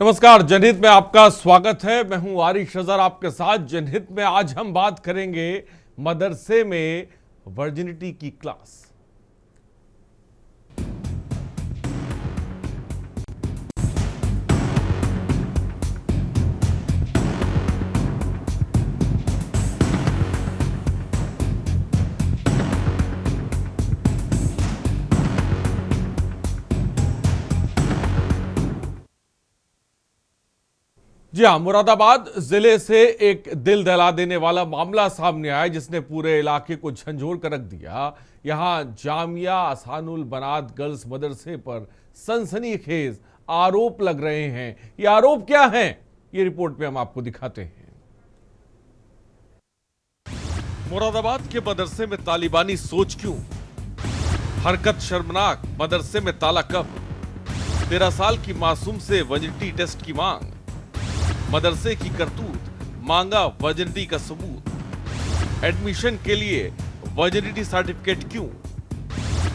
नमस्कार, जनहित में आपका स्वागत है। मैं हूं आरिश अजहर आपके साथ। जनहित में आज हम बात करेंगे मदरसे में वर्जिनिटी की क्लास। जी हां, मुरादाबाद जिले से एक दिल दहला देने वाला मामला सामने आया जिसने पूरे इलाके को झंझोर कर रख दिया। यहां जामिया असानुल बनात गर्ल्स मदरसे पर सनसनीखेज आरोप लग रहे हैं। ये आरोप क्या हैं, ये रिपोर्ट में हम आपको दिखाते हैं। मुरादाबाद के मदरसे में तालिबानी सोच क्यों? हरकत शर्मनाक, मदरसे में ताला कब? 13 साल की मासूम से वर्जिनिटी टेस्ट की मांग। मदरसे की करतूत, मांगा वर्जिनिटी का सबूत। एडमिशन के लिए वर्जिनिटी सर्टिफिकेट क्यों?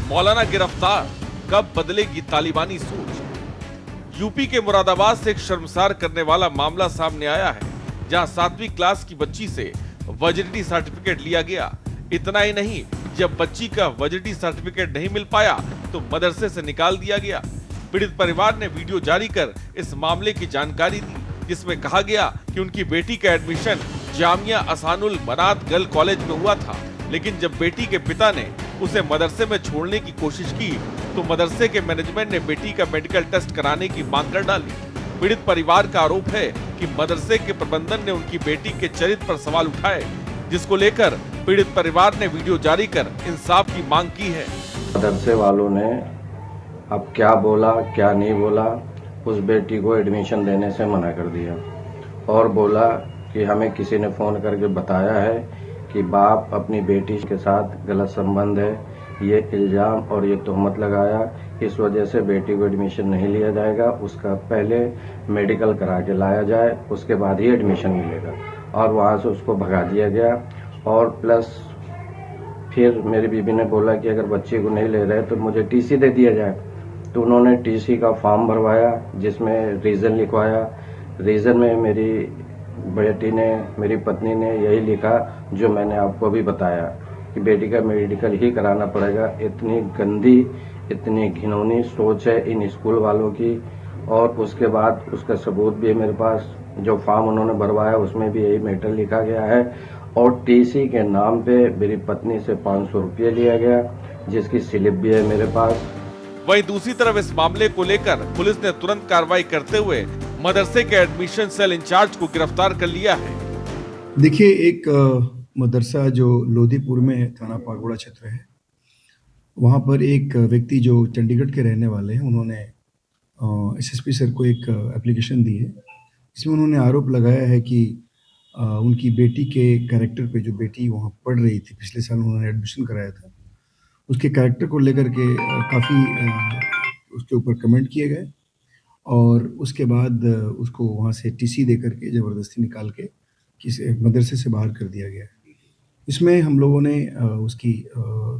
मौलाना गिरफ्तार, कब बदलेगी तालिबानी सोच? यूपी के मुरादाबाद से एक शर्मसार करने वाला मामला सामने आया है, जहां 7वीं क्लास की बच्ची से वर्जिनिटी सर्टिफिकेट लिया गया। इतना ही नहीं, जब बच्ची का वर्जिनिटी सर्टिफिकेट नहीं मिल पाया तो मदरसे से निकाल दिया गया। पीड़ित परिवार ने वीडियो जारी कर इस मामले की जानकारी दी, जिसमें कहा गया कि उनकी बेटी का एडमिशन जामिया असानुल बनात गर्ल कॉलेज में हुआ था, लेकिन जब बेटी के पिता ने उसे मदरसे में छोड़ने की कोशिश की तो मदरसे के मैनेजमेंट ने बेटी का मेडिकल टेस्ट कराने की मांग कर डाली। पीड़ित परिवार का आरोप है कि मदरसे के प्रबंधन ने उनकी बेटी के चरित्र पर सवाल उठाए, जिसको लेकर पीड़ित परिवार ने वीडियो जारी कर इंसाफ की मांग की है। मदरसे वालों ने अब क्या बोला क्या नहीं बोला, उस बेटी को एडमिशन देने से मना कर दिया और बोला कि हमें किसी ने फ़ोन करके बताया है कि बाप अपनी बेटी के साथ गलत संबंध है, ये इल्ज़ाम और ये तोहमत लगाया, इस वजह से बेटी को एडमिशन नहीं लिया जाएगा, उसका पहले मेडिकल करा के लाया जाए, उसके बाद ही एडमिशन मिलेगा। और वहाँ से उसको भगा दिया गया। और प्लस फिर मेरी बीबी ने बोला कि अगर बच्ची को नहीं ले रहे तो मुझे टीसी दे दिया जाए। तो उन्होंने टीसी का फॉर्म भरवाया, जिसमें रीज़न लिखवाया। रीज़न में मेरी बेटी ने, मेरी पत्नी ने यही लिखा जो मैंने आपको अभी बताया कि बेटी का मेडिकल ही कराना पड़ेगा। इतनी गंदी, इतनी घिनौनी सोच है इन स्कूल वालों की। और उसके बाद उसका सबूत भी है मेरे पास, जो फॉर्म उन्होंने भरवाया उसमें भी यही मैटर लिखा गया है। और टीसी के नाम पे मेरी पत्नी से 500 रुपये लिया गया, जिसकी स्लिप भी है मेरे पास। वहीं दूसरी तरफ इस मामले को लेकर पुलिस ने तुरंत कार्रवाई करते हुए मदरसे के एडमिशन सेल इंचार्ज को गिरफ्तार कर लिया है। देखिए, एक मदरसा जो लोधीपुर में है, थाना पागोड़ा क्षेत्र है, वहाँ पर एक व्यक्ति जो चंडीगढ़ के रहने वाले हैं, उन्होंने एसएसपी सर को एक एप्लीकेशन दी है। इसमें उन्होंने आरोप लगाया है कि उनकी बेटी के कैरेक्टर पे, जो बेटी वहाँ पढ़ रही थी, पिछले साल उन्होंने एडमिशन कराया था, उसके कैरेक्टर को लेकर के काफ़ी उसके ऊपर कमेंट किए गए और उसके बाद उसको वहाँ से टीसी दे करके ज़बरदस्ती निकाल के किसी मदरसे से बाहर कर दिया गया है। इसमें हम लोगों ने उसकी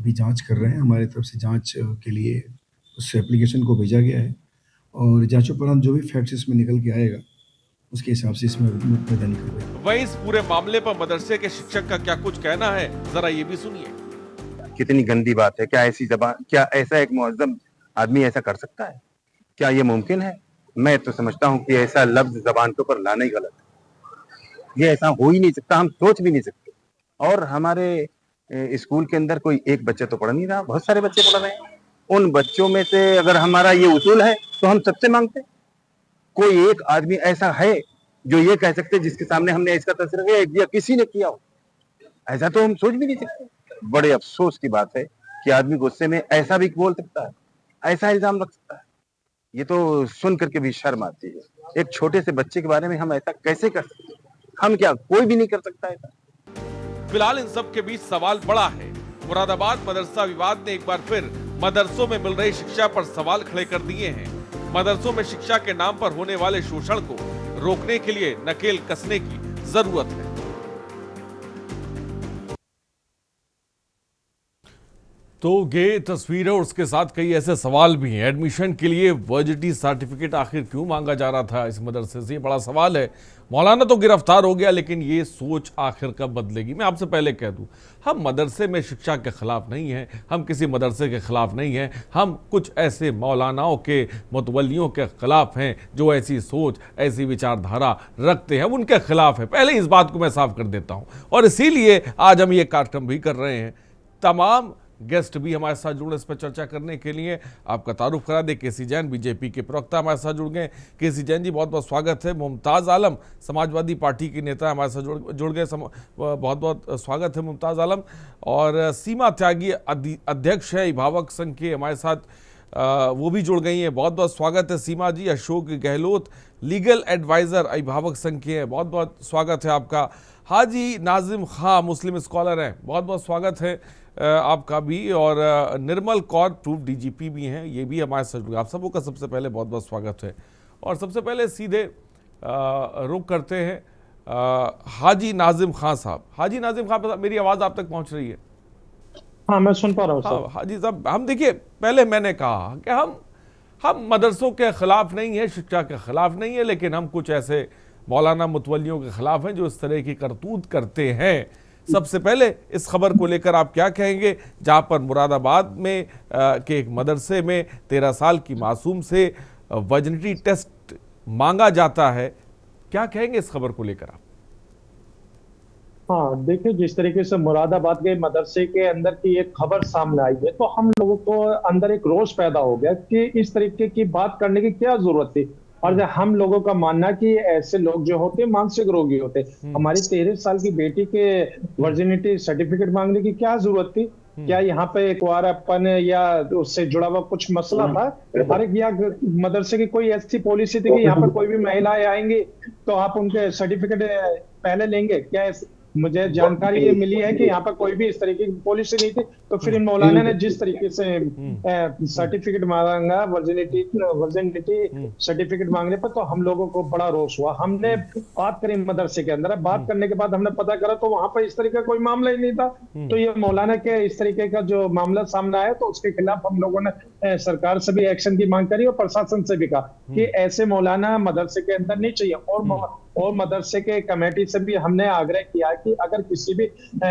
भी जांच कर रहे हैं। हमारी तरफ से जांच के लिए उस एप्लीकेशन को भेजा गया है और जांचोपरांत जो भी फैक्ट्स इसमें निकल के आएगा उसके हिसाब से इसमें मैदानी कार्रवाई। वहीं इस पूरे मामले पर मदरसे के शिक्षक का क्या कुछ कहना है, जरा ये भी सुनिए। कितनी गंदी बात है। क्या ऐसी जबान, क्या ऐसा एक मुअज्जम आदमी ऐसा कर सकता है? क्या ये मुमकिन है? मैं तो समझता हूँ कि ऐसा लफ्ज जबान के ऊपर लाना ही गलत है। ये ऐसा हो ही नहीं सकता, हम सोच भी नहीं सकते। और हमारे स्कूल के अंदर कोई एक बच्चा तो पढ़ नहीं रहा, बहुत सारे बच्चे पढ़ रहे हैं। उन बच्चों में से अगर हमारा ये उसूल है तो हम सबसे मांगते हैं। कोई एक आदमी ऐसा है जो ये कह सकते जिसके सामने हमने इसका तस्वीर किया, किसी ने किया हो, ऐसा तो हम सोच भी नहीं सकते। बड़े अफसोस की बात है कि आदमी गुस्से में ऐसा भी बोल सकता है, ऐसा इल्जाम रख सकता है। ये तो सुन करके भी शर्म आती है। एक छोटे से बच्चे के बारे में हम ऐसा कैसे कर सकते हैं? हम क्या, कोई भी नहीं कर सकता ऐसा। फिलहाल इन सब के बीच सवाल बड़ा है। मुरादाबाद मदरसा विवाद ने एक बार फिर मदरसों में मिल रही शिक्षा पर सवाल खड़े कर दिए हैं। मदरसों में शिक्षा के नाम पर होने वाले शोषण को रोकने के लिए नकेल कसने की जरूरत है। तो ये तस्वीरें और उसके साथ कई ऐसे सवाल भी हैं। एडमिशन के लिए वर्सिटी सर्टिफिकेट आखिर क्यों मांगा जा रहा था इस मदरसे से, ये बड़ा सवाल है। मौलाना तो गिरफ्तार हो गया, लेकिन ये सोच आखिर कब बदलेगी? मैं आपसे पहले कह दूं, हम मदरसे में शिक्षा के खिलाफ नहीं हैं, हम किसी मदरसे के खिलाफ नहीं हैं, हम कुछ ऐसे मौलानाओं के मुतवल्लियों के खिलाफ हैं जो ऐसी सोच, ऐसी विचारधारा रखते हैं, उनके खिलाफ है। पहले इस बात को मैं साफ कर देता हूं, और इसीलिए आज हम ये कार्यक्रम भी कर रहे हैं। तमाम गेस्ट भी हमारे साथ जुड़े इस पर चर्चा करने के लिए। आपका तारुफ करा दे, केसी जैन बीजेपी के प्रवक्ता हमारे साथ जुड़ गए। केसी जैन जी, बहुत बहुत स्वागत है। मुमताज़ आलम समाजवादी पार्टी की नेता हमारे साथ जुड़ गए, बहुत बहुत स्वागत है मुमताज़ आलम। और सीमा त्यागी अध्यक्ष है अभिभावक संघ के, हमारे साथ वो भी जुड़ गई हैं, बहुत बहुत स्वागत है सीमा जी। अशोक गहलोत लीगल एडवाइज़र अभिभावक संघ के हैं, बहुत बहुत स्वागत है आपका। हाजी नाजिम खां मुस्लिम स्कॉलर हैं, बहुत बहुत स्वागत है आपका भी। और निर्मल कौर प्रूफ डीजीपी भी हैं, ये भी हमारे साथ। आप सबों का सबसे पहले बहुत बहुत स्वागत है। और सबसे पहले सीधे रुख करते हैं हाजी नाजिम खां साहब। हाजी नाजिम खां, मेरी आवाज़ आप तक पहुंच रही है? हाँ, मैं सुन पा रहा हूँ। हाँ हाजी साहब, हम देखिए, पहले मैंने कहा कि हम मदरसों के खिलाफ नहीं है, शिक्षा के खिलाफ नहीं है, लेकिन हम कुछ ऐसे मौलाना मुतवल्लियों के खिलाफ हैं जो इस तरह की करतूत करते हैं। सबसे पहले इस खबर को लेकर आप क्या कहेंगे, जहां पर मुरादाबाद में के एक मदरसे में 13 साल की मासूम से वर्जिनिटी टेस्ट मांगा जाता है, क्या कहेंगे इस खबर को लेकर आप? हाँ, देखिए, जिस तरीके से मुरादाबाद के मदरसे के अंदर की एक खबर सामने आई है, तो हम लोगों को अंदर एक रोष पैदा हो गया कि इस तरीके की बात करने की क्या जरूरत थी। और हम लोगों का मानना कि ऐसे लोग जो होते मानसिक रोगी होते। हमारी 13 साल की बेटी के वर्जिनिटी सर्टिफिकेट मांगने की क्या जरूरत थी? क्या यहाँ पे एक कुंवारापन या उससे जुड़ा हुआ कुछ मसला था? हर एक या मदरसे की कोई ऐसी पॉलिसी थी कि यहाँ पर कोई भी महिलाएं आएंगी तो आप उनके सर्टिफिकेट पहले लेंगे क्या? मुझे जानकारी ये मिली है कि यहाँ पर कोई भी इस तरीके की पॉलिसी नहीं थी। तो फिर इन मौलाना ने जिस तरीके से सर्टिफिकेट मांगा, वर्जिनिटी सर्टिफिकेट मांगने पर, तो हम लोगों को बड़ा रोष हुआ। हमने बात करी मदरसे के अंदर, बात करने के बाद हमने पता करा तो वहां पर इस तरीके का कोई मामला ही नहीं था। तो ये मौलाना के इस तरीके का जो मामला सामने आया, तो उसके खिलाफ हम लोगों ने सरकार से भी एक्शन की मांग करी और प्रशासन से भी कहा कि ऐसे मौलाना मदरसे के अंदर नहीं चाहिए। और मदरसे के कमेटी से भी हमने आग्रह किया कि अगर किसी भी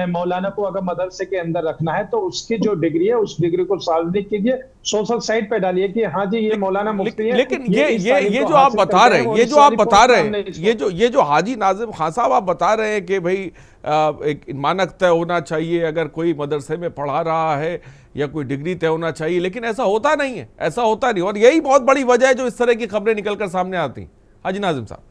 मौलाना को अगर मदरसे के अंदर रखना है तो उसकी जो डिग्री है उस डिग्री को सार्वजनिक कीजिए, सोशल साइट पे डालिए कि हाँ जी ये मौलाना मुफ्ती है। लेकिन ये जो आप बता रहे हैं, ये जो हाजी नाजिम खान साहब आप बता रहे हैं कि भाई एक मानक तय होना चाहिए अगर कोई मदरसे में पढ़ा रहा है, या कोई डिग्री तय होना चाहिए, लेकिन ऐसा होता नहीं है, ऐसा होता नहीं। और यही बहुत बड़ी वजह है जो इस तरह की खबरें निकलकर सामने आती। हाजी नाजिम साहब,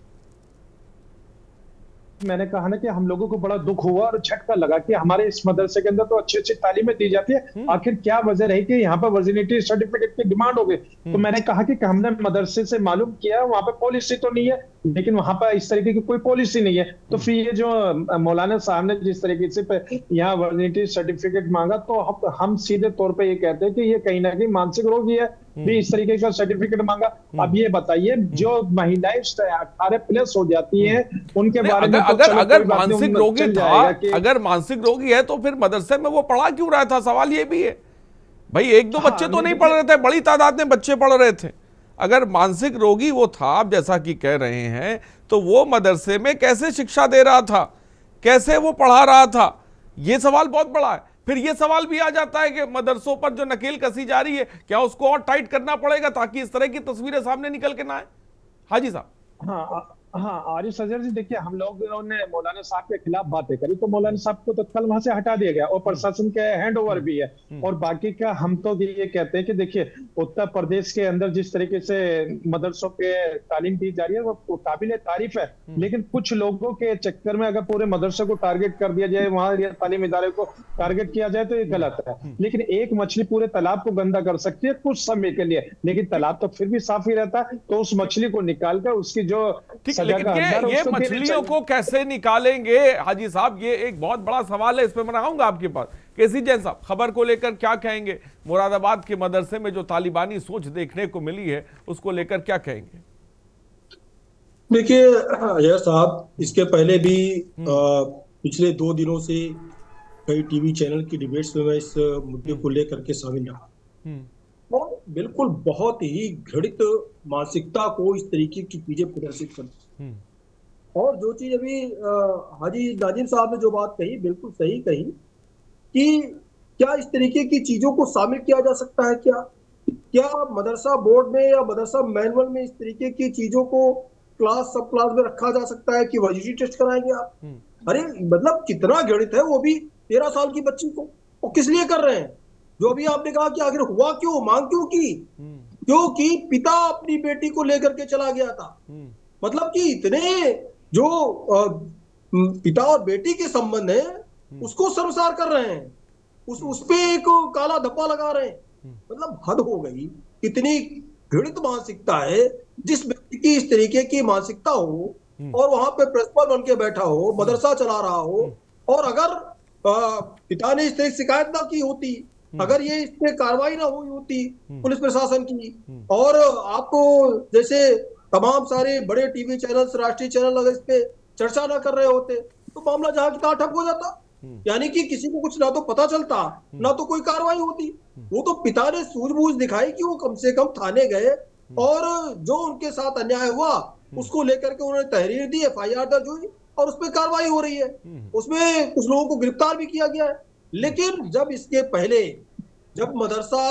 मैंने कहा ना कि हम लोगों को बड़ा दुख हुआ और झटका लगा कि हमारे इस मदरसे के अंदर तो अच्छी अच्छी तालीमें दी जाती है, आखिर क्या वजह रही कि यहाँ पर वर्जिनिटी सर्टिफिकेट की डिमांड हो गई। तो मैंने कहा कि हमने मदरसे से मालूम किया, वहां पे पॉलिसी तो नहीं है, लेकिन वहां पर इस तरीके की कोई पॉलिसी नहीं है। तो फिर ये जो मौलाना साहब ने जिस तरीके से यहाँ वर्जिनिटी सर्टिफिकेट मांगा, तो हम सीधे तौर पर ये कहते हैं कि ये कहीं ना कहीं मानसिक रोगी है, भी इस तरीके का सर्टिफिकेट मांगा। अब ये बताइए, जो महिलाएं 18+ हो जाती हैं उनके बारे में अगर मानसिक रोगी था, अगर मानसिक रोगी है तो फिर मदरसे में वो पढ़ा क्यों रहा था? सवाल ये भी है भाई, एक दो बच्चे तो नहीं पढ़ रहे थे, बड़ी तादाद में बच्चे पढ़ रहे थे। अगर मानसिक रोगी वो था, आप जैसा कि कह रहे हैं, तो वो मदरसे में कैसे शिक्षा दे रहा था, कैसे वो पढ़ा रहा था? ये सवाल बहुत बड़ा है। फिर ये सवाल भी आ जाता है कि मदरसों पर जो नकेल कसी जा रही है, क्या उसको और टाइट करना पड़ेगा ताकि इस तरह की तस्वीरें सामने निकल के ना आए? हाजी साहब। हाँ, आरिफ अजहर जी, देखिए, हम लोगों ने मौलाना साहब के खिलाफ बातें करी तो मौलाना साहब को तत्काल वहां से हटा दिया गया और प्रशासन के हैंड ओवर भी है। और बाकी का हम तो ये कहते हैं कि देखिए, उत्तर प्रदेश के अंदर जिस तरीके से मदरसों के तालीम दी जा रही है वो काबिल तारीफ है, लेकिन कुछ लोगों के चक्कर में अगर पूरे मदरसे को टारगेट कर दिया जाए, वहां तालीम इदारे को टारगेट किया जाए, तो ये गलत है। लेकिन एक मछली पूरे तालाब को गंदा कर सकती है कुछ समय के लिए, लेकिन तालाब तो फिर भी साफ ही रहता है। तो उस मछली को निकाल कर उसकी जो लेकिन ये मछलियों को कैसे निकालेंगे हाजी साहब, ये एक बहुत बड़ा सवाल है, इस पर मैं आऊंगा आपके पास। केसी जैन साहब, खबर को लेकर क्या कहेंगे? मुरादाबाद के मदरसे में जो तालिबानी सोच देखने को मिली है, उसको लेकर क्या कहेंगे? देखिए अजहर साहब, इसके पहले भी पिछले 2 दिनों से कई टीवी चैनल की डिबेट्स में मैं इस मुद्दे को लेकर के शामिल रहा और बिल्कुल बहुत ही घृणित मानसिकता को इस तरीके की चीजें प्रदर्शित करती। और जो चीज अभी हाजी नाजिम साहब ने जो बात कही बिल्कुल सही कही कि क्या इस तरीके की चीजों को शामिल किया जा सकता है, क्या मदरसा बोर्ड में या मदरसा मैनुअल में इस तरीके की चीजों को क्लास सब क्लास में रखा जा सकता है कि वजीरी टेस्ट कराएंगे आप? अरे मतलब कितना घृणित है, वो भी 13 साल की बच्ची को, वो किस लिए कर रहे हैं? जो अभी आपने कहा कि आखिर हुआ क्यों, मांग क्यों की? क्योंकि पिता अपनी बेटी को लेकर के चला गया था। मतलब कि इतने जो पिता और बेटी के संबंध है उसको शर्मसार कर रहे हैं, उस पे एक काला धब्बा लगा रहे हैं। मतलब हद हो गई, इतनी घृणित मानसिकता है। जिस व्यक्ति की इस तरीके की मानसिकता हो और वहां पे प्रिंसिपल बन के बैठा हो, मदरसा चला रहा हो, और अगर पिता ने इस तरह शिकायत ना की होती, अगर ये इस पे कार्रवाई ना हुई होती पुलिस प्रशासन की, और आपको जैसे तमाम सारे बड़े टीवी चैनल, राष्ट्रीय चैनल अगर इस पे चर्चा ना कर रहे होते तो मामला जहां की तहां ठप हो जाता। यानी कि किसी को कुछ ना तो पता चलता ना तो कोई कार्रवाई होती। वो तो पिता ने सूझबूझ दिखाई कि वो कम से कम थाने गए और जो उनके साथ अन्याय हुआ उसको लेकर के उन्होंने तहरीर दी, FIR दर्ज हुई और उस पर कार्रवाई हो रही है। उसमें कुछ लोगों को गिरफ्तार भी किया गया है। लेकिन जब इसके पहले जब मदरसा,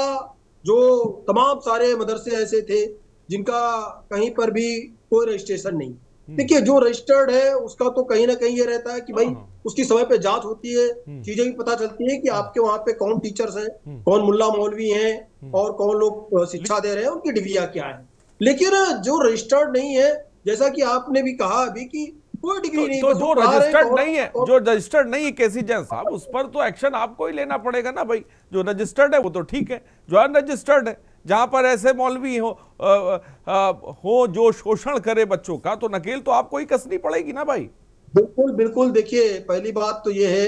जो तमाम सारे मदरसे ऐसे थे जिनका कहीं पर भी कोई रजिस्ट्रेशन नहीं, देखिए जो रजिस्टर्ड है उसका तो कहीं ना कहीं ये रहता है कि भाई उसकी समय पे जांच होती है, चीजें भी पता चलती है कि आपके वहां पे कौन टीचर्स हैं, कौन मुल्ला मौलवी हैं और कौन लोग शिक्षा दे रहे हैं, उनकी डिग्रियां क्या है। लेकिन जो रजिस्टर्ड नहीं है, जैसा कि आपने भी कहा अभी कि कोई डिग्री नहीं, तो जो रजिस्टर्ड नहीं है, जो रजिस्टर्ड नहीं है केसी जैन साहब, उस पर तो एक्शन आपको ही लेना पड़ेगा ना भाई। जो रजिस्टर्ड है वो तो ठीक है, जो अनरजिस्टर्ड है, जहां पर ऐसे मौलवी हो जो शोषण करे बच्चों का, तो नकेल तो आपको ही कसनी पड़ेगी ना भाई। बिल्कुल बिल्कुल। देखिए पहली बात तो ये है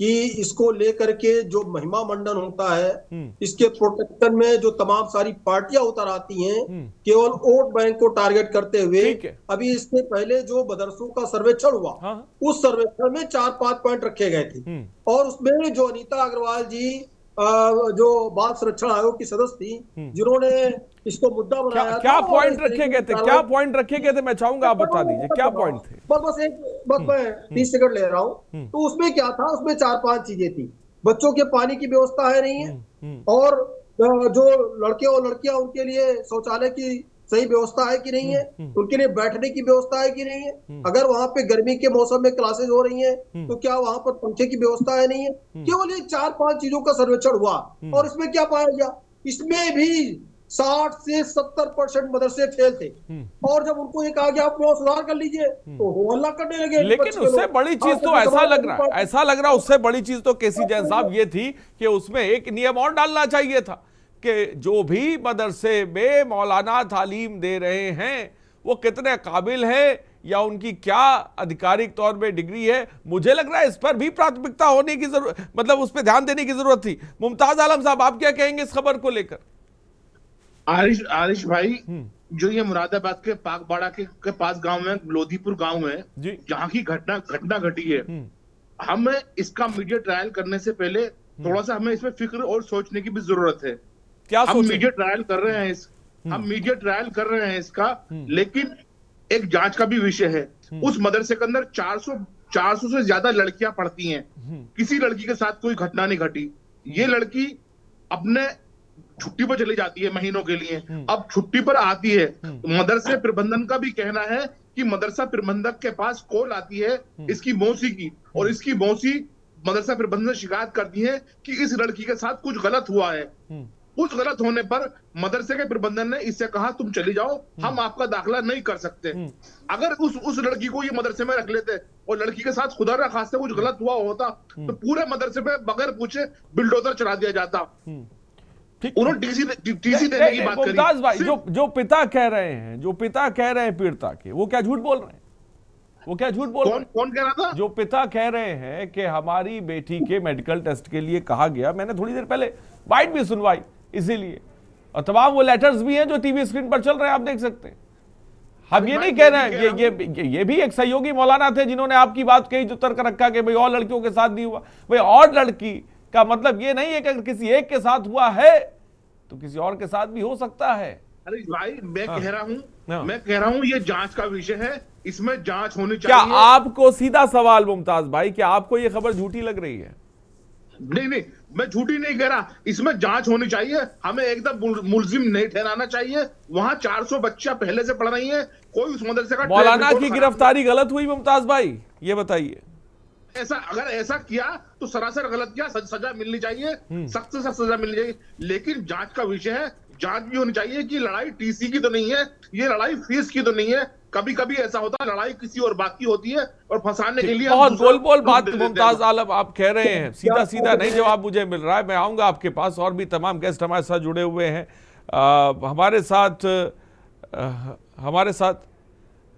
कि इसको लेकर के जो महिमा मंडन होता है, इसके प्रोटेक्शन में जो तमाम सारी पार्टियां उतर आती हैं केवल वोट बैंक को टारगेट करते हुए। अभी इससे पहले जो मदरसों का सर्वेक्षण हुआ, उस सर्वेक्षण में 4-5 पॉइंट रखे गए थे और उसमें जो अनीता अग्रवाल जी जो बाल संरक्षण आयोग की सदस्य थी, जिन्होंने इसको मुद्दा बनाया, क्या पॉइंट रखे गए थे, क्या पॉइंट रखे गए थे, मैं चाहूंगा आप बता दीजिए क्या पॉइंट थे। बस मैं 30 सेकंड ले रहा हूँ। तो उसमें क्या था, उसमें 4-5 चीजें थी। बच्चों के पानी की व्यवस्था है नहीं है, और जो लड़के और लड़कियां उनके लिए शौचालय की सही व्यवस्था है कि नहीं है, उनके लिए बैठने की व्यवस्था है कि नहीं है, अगर वहां पे गर्मी के मौसम में क्लासेस हो रही हैं तो क्या वहां पर पंखे की व्यवस्था है नहीं है। केवल ये 4-5 चीजों का सर्वेक्षण हुआ और इसमें क्या पाया गया, इसमें भी 60 से 70% मदरसे फेल थे। और जब उनको ये कहा गया आप सुधार कर लीजिए तो वो हल्ला करने लगे। लेकिन उससे बड़ी चीज तो ऐसा लग रहा उससे बड़ी चीज तो केसी जैन साहब ये थी कि उसमें एक नियम और डालना चाहिए था कि जो भी मदरसे में मौलाना तालीम दे रहे हैं वो कितने काबिल हैं या उनकी क्या आधिकारिक तौर पे डिग्री है। मुझे लग रहा है इस पर भी प्राथमिकता होने की जरूरत, मतलब उस पर ध्यान देने की जरूरत थी। मुमताज आलम साहब, आप क्या कहेंगे इस खबर को लेकर? आरिश भाई, जो ये मुरादाबाद के पाकबाड़ा के पास गांव में लोधीपुर गांव है, जहां की घटना घटी है, हमें इसका मीडिया ट्रायल करने से पहले थोड़ा सा हमें इसमें फिक्र और सोचने की भी जरूरत है। हम मीडिया ट्रायल कर रहे हैं हम मीडिया ट्रायल कर रहे हैं इसका, लेकिन एक जांच का भी विषय है। उस मदरसे के अंदर 400 से ज्यादा लड़कियां पढ़ती हैं, किसी लड़की के साथ कोई घटना नहीं घटी। ये लड़की अपने छुट्टी पर चली जाती है महीनों के लिए, अब छुट्टी पर आती है, मदरसे प्रबंधन का भी कहना है कि मदरसा प्रबंधक के पास कॉल आती है इसकी मौसी की, और इसकी मौसी मदरसा प्रबंधन से शिकायत करती है कि इस लड़की के साथ कुछ गलत हुआ है। उस गलत होने पर मदरसे के प्रबंधन ने इससे कहा तुम चली जाओ, हम आपका दाखिला नहीं कर सकते। अगर उस लड़की को ये मदरसे में रख लेते और लड़की के साथ खुदा न खास्ते कुछ गलत हुआ होता तो पूरे मदरसे में बगैर पूछे बिल्डोजर चला दिया जाता। उन्होंने टीसी देने की बात करी। मुमताज भाई, जो पिता कह रहे हैं पीड़िता के, वो क्या झूठ बोल रहे हैं? कौन कह रहा था? जो पिता कह रहे हैं कि हमारी बेटी के मेडिकल टेस्ट के लिए कहा गया, मैंने थोड़ी देर पहले बाइट भी सुनवाई इसीलिए, और तमाम वो लेटर्स भी हैं जो टीवी स्क्रीन पर चल रहे हैं, आप देख सकते हैं। हम ये नहीं कह रहे हैं, ये भी एक सहयोगी मौलाना थे जिन्होंने आपकी बात कही, जो तर्क रखा कि भाई और लड़कियों के साथ नहीं हुआ। भाई और लड़की का मतलब ये नहीं है कि अगर किसी एक के साथ हुआ है तो किसी और के साथ भी हो सकता है। अरे भाई मैं कह रहा हूँ ये जांच का विषय है, इसमें जांच होनी क्या चाहिए। आपको सीधा सवाल मुमताज भाई, क्या आपको ये खबर झूठी लग रही है? नहीं, मैं झूठी नहीं कह रहा, इसमें जांच होनी चाहिए, हमें एकदम मुलजिम नहीं ठहराना चाहिए। वहां 400 बच्चा पहले से पढ़ रही हैं, कोई उस मदरसे का मौलाना की गिरफ्तारी गलत हुई मुमताज भाई, ये बताइए। अगर ऐसा किया तो सरासर गलत किया, सजा मिलनी चाहिए, सख्त से सख्त सजा मिलनी चाहिए। लेकिन जांच का विषय है, जांच भी होनी चाहिए कि लड़ाई टीसी की तो नहीं है, ये लड़ाई फीस की तो नहीं है। कभी कभी ऐसा होता है लड़ाई किसी और बात की होती है और फंसाने के लिए बहुत गोल बात मुमताज आलम आप कह रहे हैं, सीधा सीधा नहीं जवाब मुझे मिल रहा है। मैं आऊंगा आपके पास, और भी तमाम गेस्ट हमारे साथ जुड़े हुए हैं। हमारे साथ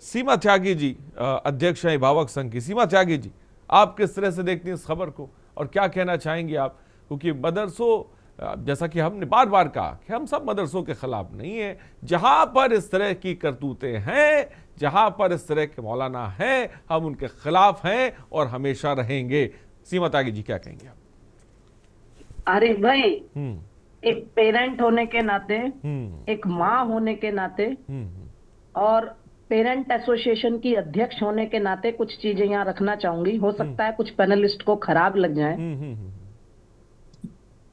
सीमा त्यागी जी, अध्यक्ष हैं अभिभावक संघ की। सीमा त्यागी जी, आप किस तरह से देखती हैं इस खबर को और क्या कहना चाहेंगे आप? क्योंकि मदरसों, जैसा कि हमने बार बार कहा कि हम सब मदरसों के खिलाफ नहीं है, जहां पर इस तरह की करतूतें हैं, जहां पर इस तरह के मौलाना हैं, हम उनके खिलाफ हैं और हमेशा रहेंगे। सीमा त्यागी जी क्या कहेंगे आप? आरिफ भाई, एक पेरेंट होने के नाते, एक माँ होने के नाते और पेरेंट एसोसिएशन की अध्यक्ष होने के नाते कुछ चीजें यहाँ रखना चाहूंगी। हो सकता है कुछ पैनलिस्ट को खराब लग जाए।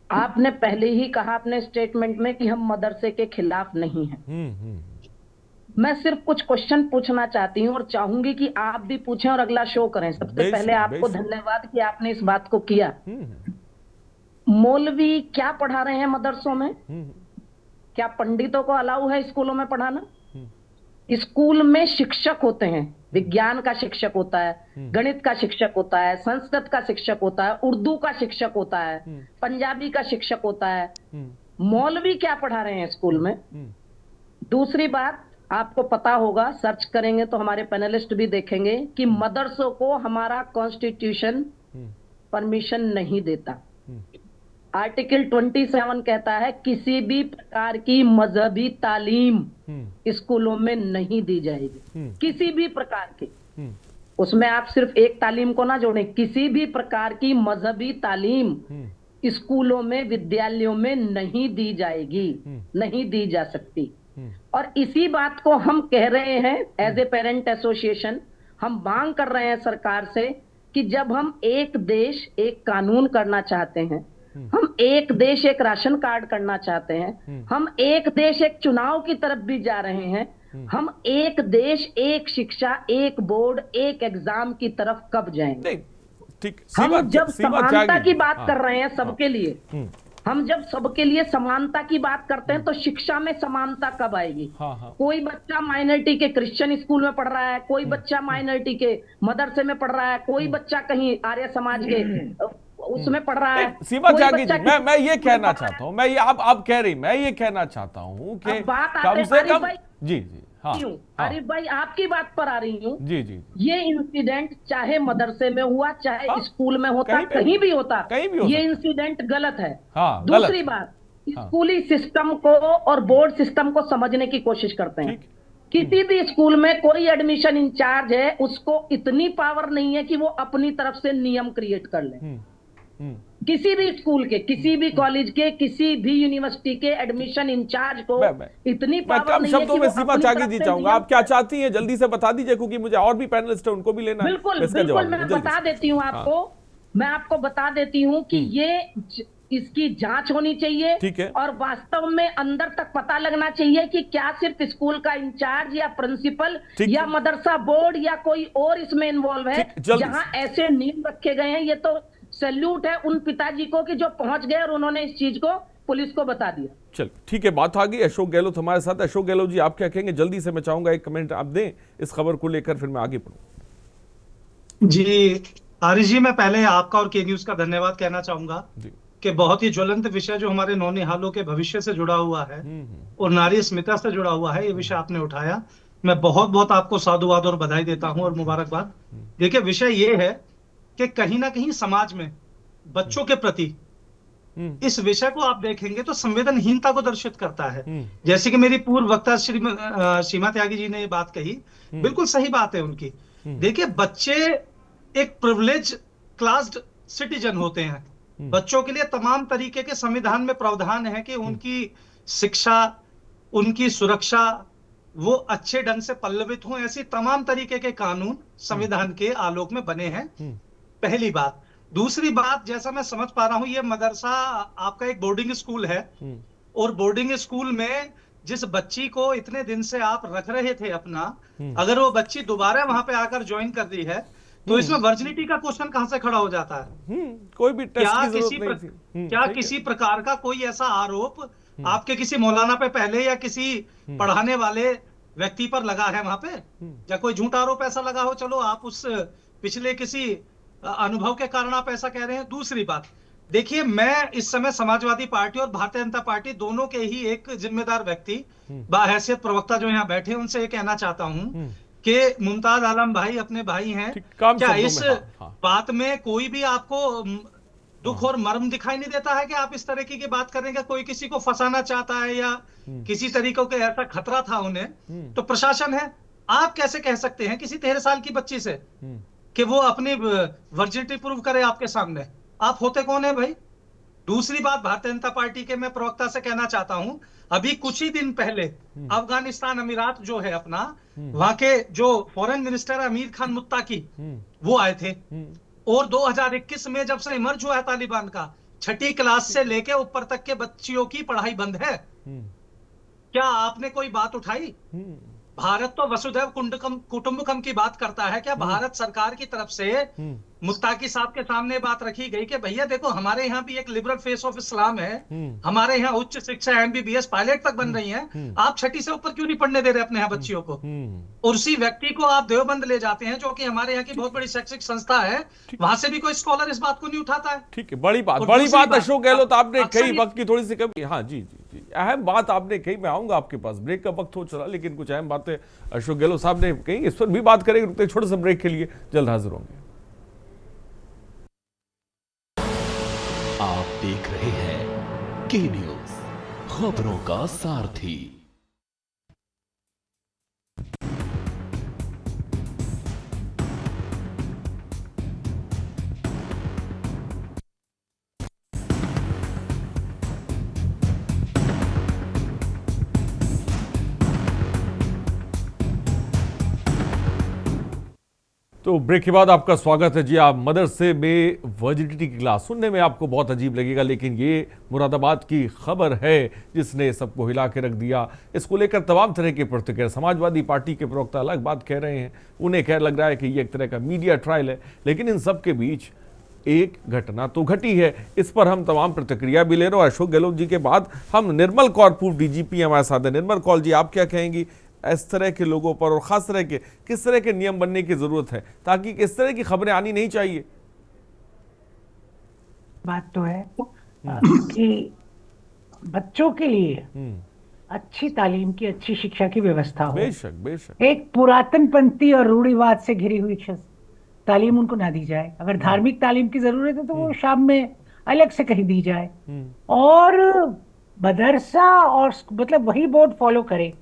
आपने पहले ही कहा अपने स्टेटमेंट में कि हम मदरसे के खिलाफ नहीं हैं। मैं सिर्फ कुछ क्वेश्चन पूछना चाहती हूँ और चाहूंगी कि आप भी पूछें और अगला शो करें। सबसे पहले आपको धन्यवाद कि आपने इस बात को किया। मौलवी क्या पढ़ा रहे हैं मदरसों में? क्या पंडितों को अलाउ है स्कूलों में पढ़ाना? स्कूल में शिक्षक होते हैं, विज्ञान का शिक्षक होता है, गणित का शिक्षक होता है, संस्कृत का शिक्षक होता है, उर्दू का शिक्षक होता है, पंजाबी का शिक्षक होता है। मौलवी क्या पढ़ा रहे हैं स्कूल में? दूसरी बात, आपको पता होगा, सर्च करेंगे तो हमारे पैनलिस्ट भी देखेंगे कि मदरसों को हमारा कॉन्स्टिट्यूशन परमिशन नहीं देता। आर्टिकल 27 कहता है किसी भी प्रकार की मजहबी तालीम स्कूलों में नहीं दी जाएगी, किसी भी प्रकार की। उसमें आप सिर्फ एक तालीम को ना जोड़ें, किसी भी प्रकार की मजहबी तालीम स्कूलों में, विद्यालयों में नहीं दी जाएगी, नहीं दी जा सकती। और इसी बात को हम कह रहे हैं एज ए पेरेंट एसोसिएशन। हम मांग कर रहे हैं सरकार से कि जब हम एक देश एक कानून करना चाहते हैं, हम एक देश एक राशन कार्ड करना चाहते हैं, हम एक देश एक चुनाव की तरफ भी जा रहे हैं, हम एक देश एक शिक्षा एक बोर्ड एक एग्जाम की तरफ कब जाएंगे? ठीक, हम जब समानता की बात कर रहे हैं सबके लिए, हम जब सबके लिए समानता की बात करते हैं तो शिक्षा में समानता कब आएगी? कोई बच्चा माइनॉरिटी के क्रिश्चियन स्कूल में पढ़ रहा है, कोई बच्चा माइनॉरिटी के मदरसे में पढ़ रहा है, कोई बच्चा कहीं आर्य समाज के उसमें पढ़ रहा है। सीमा त्यागी जी, मैं ये कहना चाहता हूँ, मैं ये आप कह रही, मैं ये कहना चाहता हूँ कि कम से कम जी आरिफ भाई आपकी बात पर आ रही हूँ। जी, ये इंसिडेंट चाहे मदरसे में हुआ, चाहे स्कूल में होता, कहीं भी होता, ये इंसिडेंट गलत है। दूसरी बात, स्कूली सिस्टम को और बोर्ड सिस्टम को समझने की कोशिश करते हैं। किसी भी स्कूल में कोई एडमिशन इंचार्ज है, उसको इतनी पावर नहीं है कि वो अपनी तरफ से नियम क्रिएट कर ले। किसी भी स्कूल के, किसी भी कॉलेज के, किसी भी यूनिवर्सिटी के एडमिशन इंचार्ज को इतनी पावर नहीं है कि वो सीमा त्यागी जी चाहूंगा, आप क्या चाहती हैं जल्दी से बता दीजिए, क्योंकि मुझे और भी पैनलिस्ट है उनको भी लेना है। बिल्कुल मैं बता देती हूँ आपको, मैं आपको बता देती हूँ कि ये इसकी जांच होनी चाहिए और वास्तव में अंदर तक पता लगना चाहिए कि क्या सिर्फ स्कूल का इंचार्ज या प्रिंसिपल या मदरसा बोर्ड या कोई और इसमें इन्वॉल्व है। जहां ऐसे नियम रखे गए हैं, ये तो सैल्यूट है उन पिताजी को कि जो पहुंच गए और उन्होंने इस चीज को पुलिस को बता दिया। चल ठीक है, बात आ गई। अशोक गहलोत हमारे साथ। अशोक गहलोत जी, आप क्या कहेंगे? जल्दी से मैं चाहूंगा एक कमेंट आप दें इस खबर को लेकर, फिर मैं आगे बढ़ूं। जी आरिश जी, मैं पहले आपका और के न्यूज का धन्यवाद कहना चाहूंगा कि बहुत ही ज्वलंत विषय जो हमारे नौनिहालों के भविष्य से जुड़ा हुआ है और नारी अस्मिता से जुड़ा हुआ है, ये विषय आपने उठाया। मैं बहुत बहुत आपको साधुवाद और बधाई देता हूं और मुबारकबाद। देखिए, विषय ये है कि कहीं ना कहीं समाज में बच्चों के प्रति इस विषय को आप देखेंगे तो संवेदनहीनता को दर्शित करता है। जैसे कि मेरी पूर्व वक्ता सीमा त्यागी जी ने ये बात कही, बिल्कुल सही बात है उनकी। देखिए, बच्चे एक प्रिविलेज क्लास्ड सिटीजन होते हैं। बच्चों के लिए तमाम तरीके के संविधान में प्रावधान है कि उनकी शिक्षा, उनकी सुरक्षा, वो अच्छे ढंग से पल्लवित हों, ऐसी तमाम तरीके के कानून संविधान के आलोक में बने हैं। पहली बात। दूसरी बात, जैसा मैं समझ पा रहा हूं, ये मदरसा आपका एक बोर्डिंग स्कूल है, और बोर्डिंग स्कूल में जिस बच्ची को इतने दिन से आप रख रहे थे अपना, अगर वो बच्ची दोबारा वहां पे आकर ज्वाइन कर रही है तो इसमें वर्जिनिटी का क्वेश्चन कहां से खड़ा हो जाता है? कोई भी टेस्ट की जरूरत नहीं थी। क्या किसी प्रकार का कोई ऐसा आरोप आपके किसी मौलाना पे पहले या किसी पढ़ाने वाले व्यक्ति पर लगा है वहां पे? या कोई झूठा आरोप ऐसा लगा हो? चलो, आप उस पिछले किसी अनुभव के कारण आप ऐसा कह रहे हैं। दूसरी बात, देखिए, मैं इस समय समाजवादी पार्टी और भारतीय जनता पार्टी दोनों के ही एक जिम्मेदार व्यक्ति, बाहैसियत प्रवक्ता जो यहाँ बैठे हैं, उनसे ये कहना चाहता हूं कि मुमताज आलम भाई अपने भाई हैं, क्या इस बात में कोई भी आपको दुख और मर्म दिखाई नहीं देता है कि आप इस तरह की बात करेंगे? कोई किसी को फंसाना चाहता है या किसी तरीके का ऐसा खतरा था उन्हें, तो प्रशासन है। आप कैसे कह सकते हैं किसी 13 साल की बच्ची से कि वो अपनी वर्जिनिटी प्रूव करे आपके सामने? आप होते कौन है भाई? दूसरी बात, भारतीय जनता पार्टी के मैं प्रवक्ता से कहना चाहता हूं, अभी कुछ ही दिन पहले अफगानिस्तान अमीरात जो है अपना, वहां के जो फॉरेन मिनिस्टर अमीर खान मुत्ताकी, वो आए थे। और 2021 में जब से इमर्ज हुआ है तालिबान का, 6ठी क्लास से लेके ऊपर तक के बच्चियों की पढ़ाई बंद है। क्या आपने कोई बात उठाई? भारत तो वसुधैव कुटुंबकम की बात करता है। क्या भारत सरकार की तरफ से मुत्ताकी साहब के सामने बात रखी गई कि भैया देखो, हमारे यहाँ भी एक लिबरल फेस ऑफ इस्लाम है, हमारे यहाँ उच्च शिक्षा MBBS पायलट तक बन रही है, आप 6ठी से ऊपर क्यों नहीं पढ़ने दे रहे अपने यहाँ बच्चियों को? और उसी व्यक्ति को आप देवबंद ले जाते हैं, जो कि हमारे यहाँ की बहुत बड़ी शैक्षिक संस्था है, वहां से भी कोई स्कॉलर इस बात को नहीं उठाता है। ठीक है, बड़ी बात अशोक गहलोत आपने कही, वक्त की थोड़ी सी कमी। हाँ जी, अहम बात आपने कही। मैं आऊंगा आपके पास, ब्रेक का वक्त हो चला, लेकिन कुछ अहम बातें अशोक गहलोत साहब ने कही, इस पर भी बात करेंगे। रुकते छोटे से ब्रेक के लिए, जल्द हाजिर होंगे। आप देख रहे हैं के न्यूज, खबरों का सारथी। तो ब्रेक के बाद आपका स्वागत है जी। आप मदरसे में वर्जिनिटी की क्लास सुनने में आपको बहुत अजीब लगेगा, लेकिन ये मुरादाबाद की खबर है जिसने सबको हिला के रख दिया। इसको लेकर तमाम तरह की प्रतिक्रिया, समाजवादी पार्टी के प्रवक्ता अलग बात कह रहे हैं, उन्हें कह लग रहा है कि ये एक तरह का मीडिया ट्रायल है, लेकिन इन सब के बीच एक घटना तो घटी है। इस पर हम तमाम प्रतिक्रिया भी ले रहे हैं। अशोक गहलोत जी के बाद हम निर्मल कौर, पूर्व DGP हमारे साथ है। निर्मल कौर जी, आप क्या कहेंगी इस तरह के लोगों पर, और खास तरह के किस तरह के नियम बनने की जरूरत है ताकि इस तरह की खबरें आनी नहीं चाहिए? बात तो है कि बच्चों के लिए अच्छी तालीम की, अच्छी शिक्षा की व्यवस्था हो। बेशक। एक पुरातनपंथी और रूढ़िवाद से घिरी हुई तालीम उनको ना दी जाए। अगर धार्मिक तालीम की जरूरत है तो वो शाम में अलग से कहीं दी जाए, और मदरसा और मतलब वही बोर्ड फॉलो करे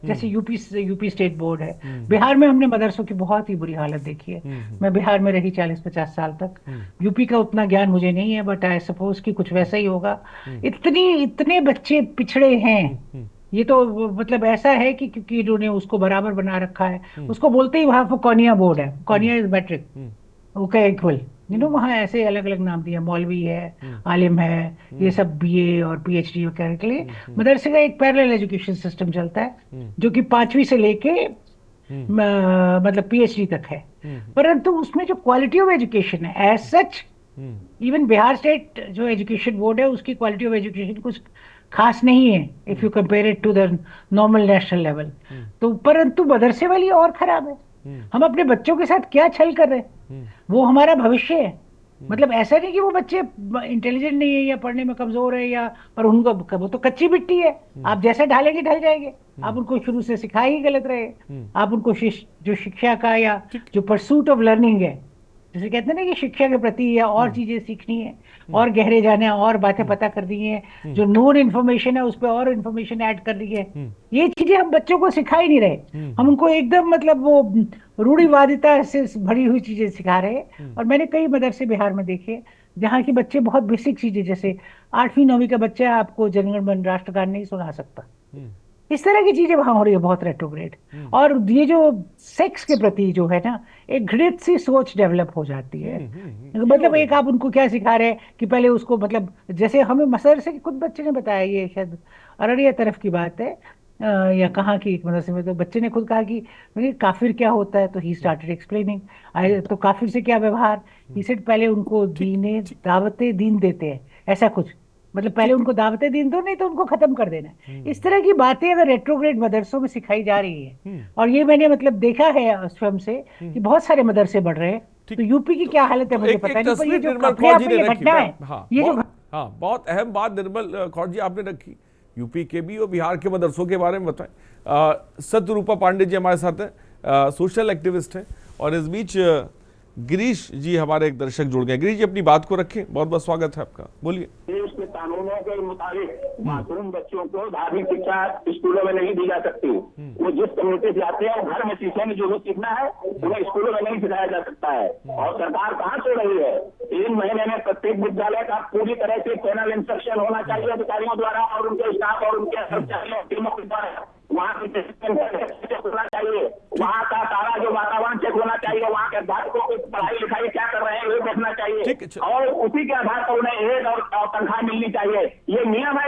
जैसे यूपी स्टेट बोर्ड है। बिहार में हमने मदरसों की बहुत ही बुरी हालत देखी है। मैं बिहार में रही 40-50 साल तक। यूपी का उतना ज्ञान मुझे नहीं है, बट आई सपोज कि कुछ वैसा ही होगा। इतने बच्चे पिछड़े हैं, ये तो मतलब ऐसा है कि क्योंकि इन्होंने उसको बराबर बना रखा है, उसको बोलते ही वहां कोनिया बोर्ड है, कोनिया इज मैट्रिक, ओके इक्वल, वहाँ ऐसे अलग अलग नाम दिया, मौलवी है, आलिम है, ये सब BA और PhD वगैरह के लिए मदरसे का एक पैरेलल एजुकेशन सिस्टम चलता है जो कि 5वीं से लेके मतलब PhD तक है। परंतु उसमें जो क्वालिटी ऑफ एजुकेशन है as such, even Bihar state जो एजुकेशन बोर्ड है उसकी क्वालिटी ऑफ एजुकेशन कुछ खास नहीं है if you compare it to the normal national level. तो परंतु मदरसे वाली और खराब है। हम अपने बच्चों के साथ क्या छल कर रहे हैं? वो हमारा भविष्य है। मतलब ऐसा नहीं कि वो बच्चे इंटेलिजेंट नहीं है या पढ़ने में कमजोर है या, पर उनको वो तो कच्ची मिट्टी है, आप जैसे ढालेंगे ढल जाएंगे। आप उनको शुरू से सिखाए ही गलत रहे, आप उनको जो शिक्षा का या जो परसूट ऑफ लर्निंग है, जैसे कहते हैं ना कि शिक्षा के प्रति या और चीजें सीखनी है, और गहरे जाने, और बातें पता करनी है, जो नोन इन्फॉर्मेशन है उस पर और इन्फॉर्मेशन ऐड करनी है, ये चीजें हम बच्चों को सिखा ही नहीं रहे। हम उनको एकदम मतलब वो रूढ़िवादिता से भरी हुई चीजें सिखा रहे हैं। और मैंने कई मदरसे बिहार में देखे जहाँ के बच्चे बहुत बेसिक चीजें, जैसे 8वीं 9वीं का बच्चा आपको जनगण मन राष्ट्रगान नहीं सुना सकता, इस तरह की चीजें वहां हो रही है, बहुत रेट्रोग्रेड। और ये जो सेक्स के प्रति जो है ना, एक घृणित सी सोच डेवलप हो जाती है। मतलब एक आप उनको क्या सिखा रहे हैं कि पहले उसको, मतलब जैसे हमें मदरसे के खुद बच्चे ने बताया, ये शायद अररिया तरफ की बात है या कहाँ की एक मदरसे में, तो बच्चे ने खुद कहा कि काफिर क्या होता है, तो ही स्टार्टेड एक्सप्लेनिंग, तो काफिर से क्या व्यवहार, ही सेड पहले उनको दीने दावते दीन देते हैं, ऐसा कुछ, मतलब पहले उनको दावतें दीन दो, नहीं तो उनको खत्म कर देना है। इस तरह की बातें अगर रेट्रोग्रेड मदरसों में सिखाई जा रही है, और ये मैंने मतलब देखा है स्वयं से कि बहुत सारे मदरसे बढ़ रहे हैं, तो यूपी की क्या हालत है मुझे पता नहीं, पर ये जो घटना है, ये जो बहुत अहम बात निर्मल कौर जी आपने रखी, यूपी के भी और बिहार के मदरसों के बारे में बताएं। सत्यरूपा पांडे जी हमारे साथ हैं, सोशल एक्टिविस्ट हैं, और इस बीच गिरीश जी हमारे एक दर्शक जुड़ गए। गिरीश जी अपनी बात को रखें, बहुत बहुत स्वागत है आपका, बोलिए। देश के कानूनों के मुताबिक मासूम बच्चों को धार्मिक शिक्षा स्कूलों में नहीं दी जा सकती। वो जिस कम्युनिटी से आते हैं वो घर में सीखेंगे, जो भी सीखना है उन्हें स्कूलों में नहीं सिखाया जा सकता है। और सरकार कहाँ से रही है, 3 महीने में प्रत्येक विद्यालय का पूरी तरह से चैनल इंस्ट्रक्शन होना चाहिए अधिकारियों द्वारा और उनके स्टाफ और उनके कर्मचारियों टीमों के द्वारा। वहाँ की चेक होना चाहिए, वहाँ का सारा जो वातावरण चेक होना चाहिए, वहाँ के अध्यापकों की पढ़ाई लिखाई क्या कर रहे हैं ये देखना चाहिए, और उसी के आधार पर उन्हें एड और तनख्वाह मिलनी चाहिए। ये नियम है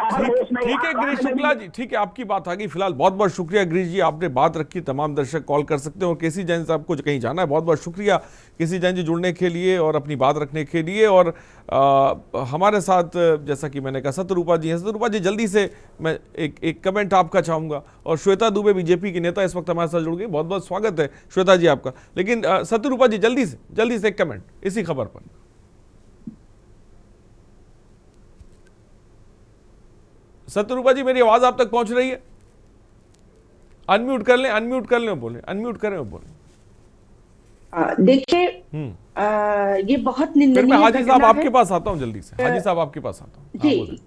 हर देश में। ठीक है गिरीश शुक्ला जी, ठीक है, आपकी बात आ गई। फिलहाल बहुत बहुत शुक्रिया गिरीश जी, आपने बात रखी। तमाम दर्शक कॉल कर सकते हैं, और केसी जैन साहब को कहीं जाना है, बहुत बहुत शुक्रिया केसी जैन जी जुड़ने के लिए और अपनी बात रखने के लिए। और हमारे साथ जैसा कि मैंने कहा सत्यरूपा जी हैं। सत्यरूपा जी जल्दी से मैं एक कमेंट आपका चाहूँगा, और श्वेता दुबे बीजेपी की नेता इस वक्त हमारे साथ जुड़ गई, बहुत बहुत स्वागत है श्वेता जी आपका। लेकिन सत्यरूपा जी जल्दी से एक कमेंट इसी खबर पर। सत्यरूपा जी मेरी आवाज आप तक पहुंच रही है? अनम्यूट कर लें और बोलें, अनम्यूट करें और बोलें। देखिए ये बहुत निंदनीय, मैं हाजी साहब आपके पास आता हूं, जल्दी से हाजी साहब आपके पास आता हूं। जी,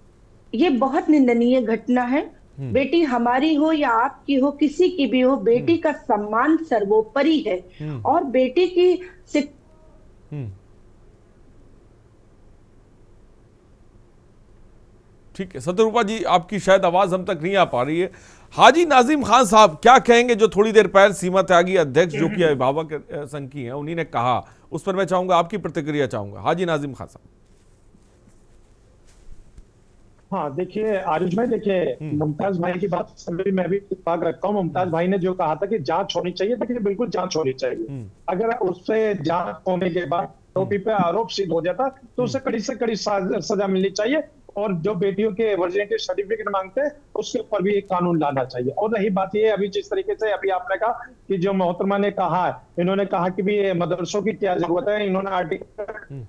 ये बहुत निंदनीय घटना है। बेटी हमारी हो या आपकी हो, किसी की भी हो, बेटी का सम्मान सर्वोपरि है। और बेटी की ठीक है सत्यरूपा जी, आपकी शायद आवाज हम तक नहीं आ पा रही है। हाजी नाजिम खान साहब क्या कहेंगे, जो थोड़ी देर पहले सीमा त्यागी अध्यक्ष जो कि अभिभावक संघ की हैं उन्हीं ने कहा, उस पर मैं चाहूंगा आपकी प्रतिक्रिया चाहूंगा। हाजी नाजिम खान साहब। हाँ देखिए आरिश भाई, देखिए मुमताज भाई की बात से मैं भी इत्तेफाक रखता हूँ। मुमताज भाई ने जो कहा था कि जांच होनी चाहिए, देखिए बिल्कुल जांच होनी चाहिए। अगर उससे जांच होने के बाद आरोपी पे आरोप सिद्ध हो जाता तो उसे कड़ी से कड़ी सजा मिलनी चाहिए। और जो बेटियों के वर्जिनिटी सर्टिफिकेट मांगते हैं उसके ऊपर भी एक कानून लाना चाहिए। और रही बात ये, अभी जिस तरीके से अभी आपने कहा कि जो मोहतरमा ने कहा है, इन्होंने कहा कि भी मदरसों की क्या जरूरत है, इन्होंने आर्टिकल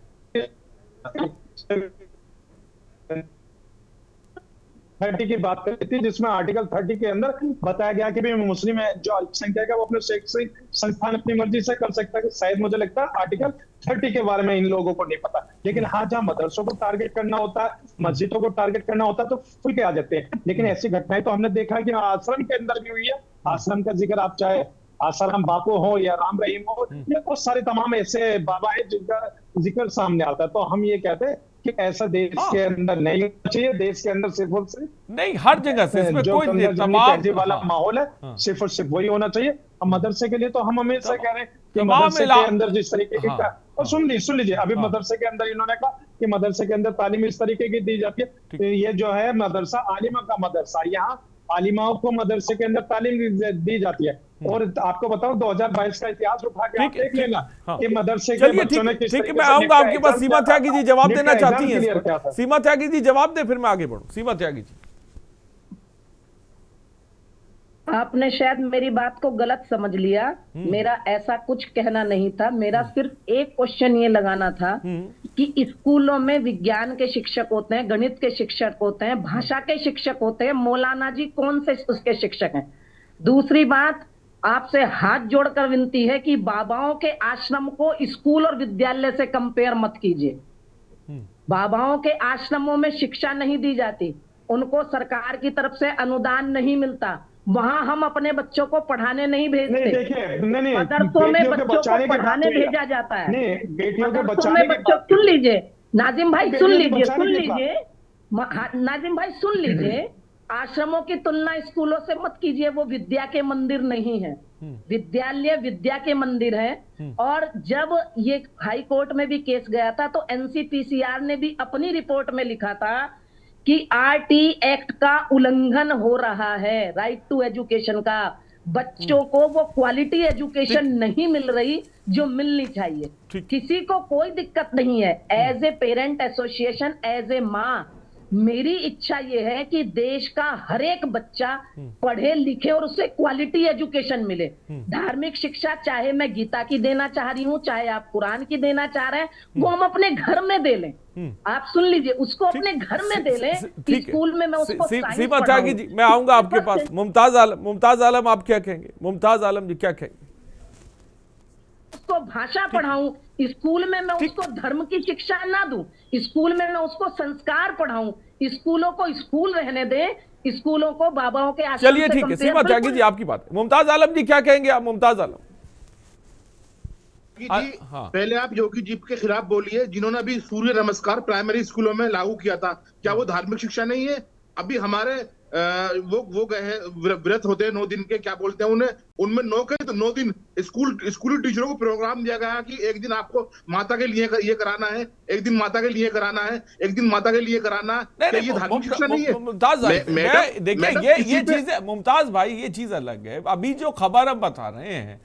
30 की बात करी थी, जिसमें आर्टिकल 30 के अंदर बताया गया कि भी मुस्लिम है जो अल्पसंख्यक है वो अपने शैक्षणिक संस्थान अपनी मर्जी से कर सकता है। शायद मुझे लगता है आर्टिकल 30 के बारे में इन लोगों को नहीं पता। लेकिन हाँ, जहाँ मदरसों को टारगेट करना होता है, मस्जिदों को टारगेट करना होता है तो खुल के आ जाते हैं। लेकिन ऐसी घटनाएं तो हमने देखा कि आश्रम के अंदर भी हुई है। आश्रम का जिक्र आप चाहे आसाराम बापू हो या राम रहीम हो, या बहुत सारे तमाम ऐसे बाबा है जिनका जिक्र सामने आता है। तो हम ये कहते हैं कि ऐसा देश के अंदर नहीं होना चाहिए। देश के अंदर सिर्फ और सिर्फ नहीं, हर जगह से इसमें कोई तमाम वाला माहौल है, सिर्फ और सिर्फ वही होना चाहिए। अब मदरसे के लिए तो हम हमेशा कह रहे हैं कि मदरसे के अंदर जिस तरीके की और सुन लीजिए अभी मदरसे के अंदर इन्होंने कहा कि मदरसे के अंदर तालीम इस तरीके की दी जाती है। ये जो है मदरसा आलिमा का मदरसा, यहाँ आलिमाओं को मदरसे के अंदर तालीम दी जाती है। और आपको बताऊं 2022 का इतिहास उठा के आप देख लेना कि मदरसे के बच्चों ने किस तरीके से, मैं आऊंगा आपके पास। सीमा त्यागी जी जवाब देना चाहती हैं? सीमा त्यागी जी जवाब दे, फिर मैं आगे बढ़ूं। सीमा त्यागी जी, आपने शायद मेरी बात को गलत समझ लिया। मेरा ऐसा कुछ कहना नहीं था। मेरा सिर्फ एक क्वेश्चन ये लगाना था कि स्कूलों में विज्ञान के शिक्षक होते हैं, गणित के शिक्षक होते हैं, भाषा के शिक्षक होते हैं, मौलाना जी कौन से उसके शिक्षक हैं? दूसरी बात, आपसे हाथ जोड़कर विनती है कि बाबाओं के आश्रम को स्कूल और विद्यालय से कंपेयर मत कीजिए। बाबाओं के आश्रमों में शिक्षा नहीं दी जाती, उनको सरकार की तरफ से अनुदान नहीं मिलता, वहां हम अपने बच्चों को पढ़ाने नहीं भेजते। मदरसों में बच्चों को पढ़ाने भेजा जाता है। मदरसों में बच्चों, सुन लीजिए नाजिम भाई, सुन लीजिए नाजिम भाई, सुन लीजिए। आश्रमों की तुलना स्कूलों से मत कीजिए, वो विद्या के मंदिर नहीं है। विद्यालय विद्या के मंदिर है। और जब ये हाई कोर्ट में भी केस गया था तो एनसीपीसीआर ने भी अपनी रिपोर्ट में लिखा था कि आरटी एक्ट का उल्लंघन हो रहा है, राइट टू एजुकेशन का। बच्चों को वो क्वालिटी एजुकेशन नहीं मिल रही जो मिलनी चाहिए। किसी को कोई दिक्कत नहीं है। As a parent association, as a माँ, मेरी इच्छा ये है कि देश का हर एक बच्चा पढ़े लिखे और उसे क्वालिटी एजुकेशन मिले। धार्मिक शिक्षा चाहे मैं गीता की देना चाह रही हूँ, चाहे आप कुरान की देना चाह रहे हैं, वो हम अपने घर में दे लें। आप सुन लीजिए, उसको अपने घर में दे लें। स्कूल में मैं उसको सीमा त्यागी जी, मैं आऊंगा आपके पास। मुमताज आलम आप क्या कहेंगे? मुमताज आलम जी क्या कहेंगे? उसको भाषा पढ़ाऊं, स्कूल में मैं उसको धर्म की शिक्षा ना दूं, स्कूल में मैं उसको संस्कार पढ़ाऊं। स्कूलों को स्कूल रहने दें, स्कूलों को बाबाओं के आश्रम। चलिए ठीक है, सीमा त्यागी जी आपकी बात है। मुमताज आलम जी क्या कहेंगे आप? मुमताज आलम जी, पहले आप योगी जी के खिलाफ बोलिए, जिन्होंने अभी सूर्य नमस्कार प्राइमरी स्कूलों में लागू किया था। क्या वो धार्मिक शिक्षा नहीं है? अभी हमारे वो गए हैं, व्रत होते हैं 9 दिन के, क्या बोलते हैं उन्हें, उनमें 9 दिन स्कूली टीचरों को प्रोग्राम दिया गया कि एक दिन आपको माता के लिए ये कराना है, एक दिन माता के लिए कराना है, एक दिन माता के लिए कराना है। ये धार्मिक शिक्षा नहीं है? मुमताज देखिए, ये चीज है मुमताज भाई, ये चीज अलग है। अभी जो खबर हम बता रहे हैं,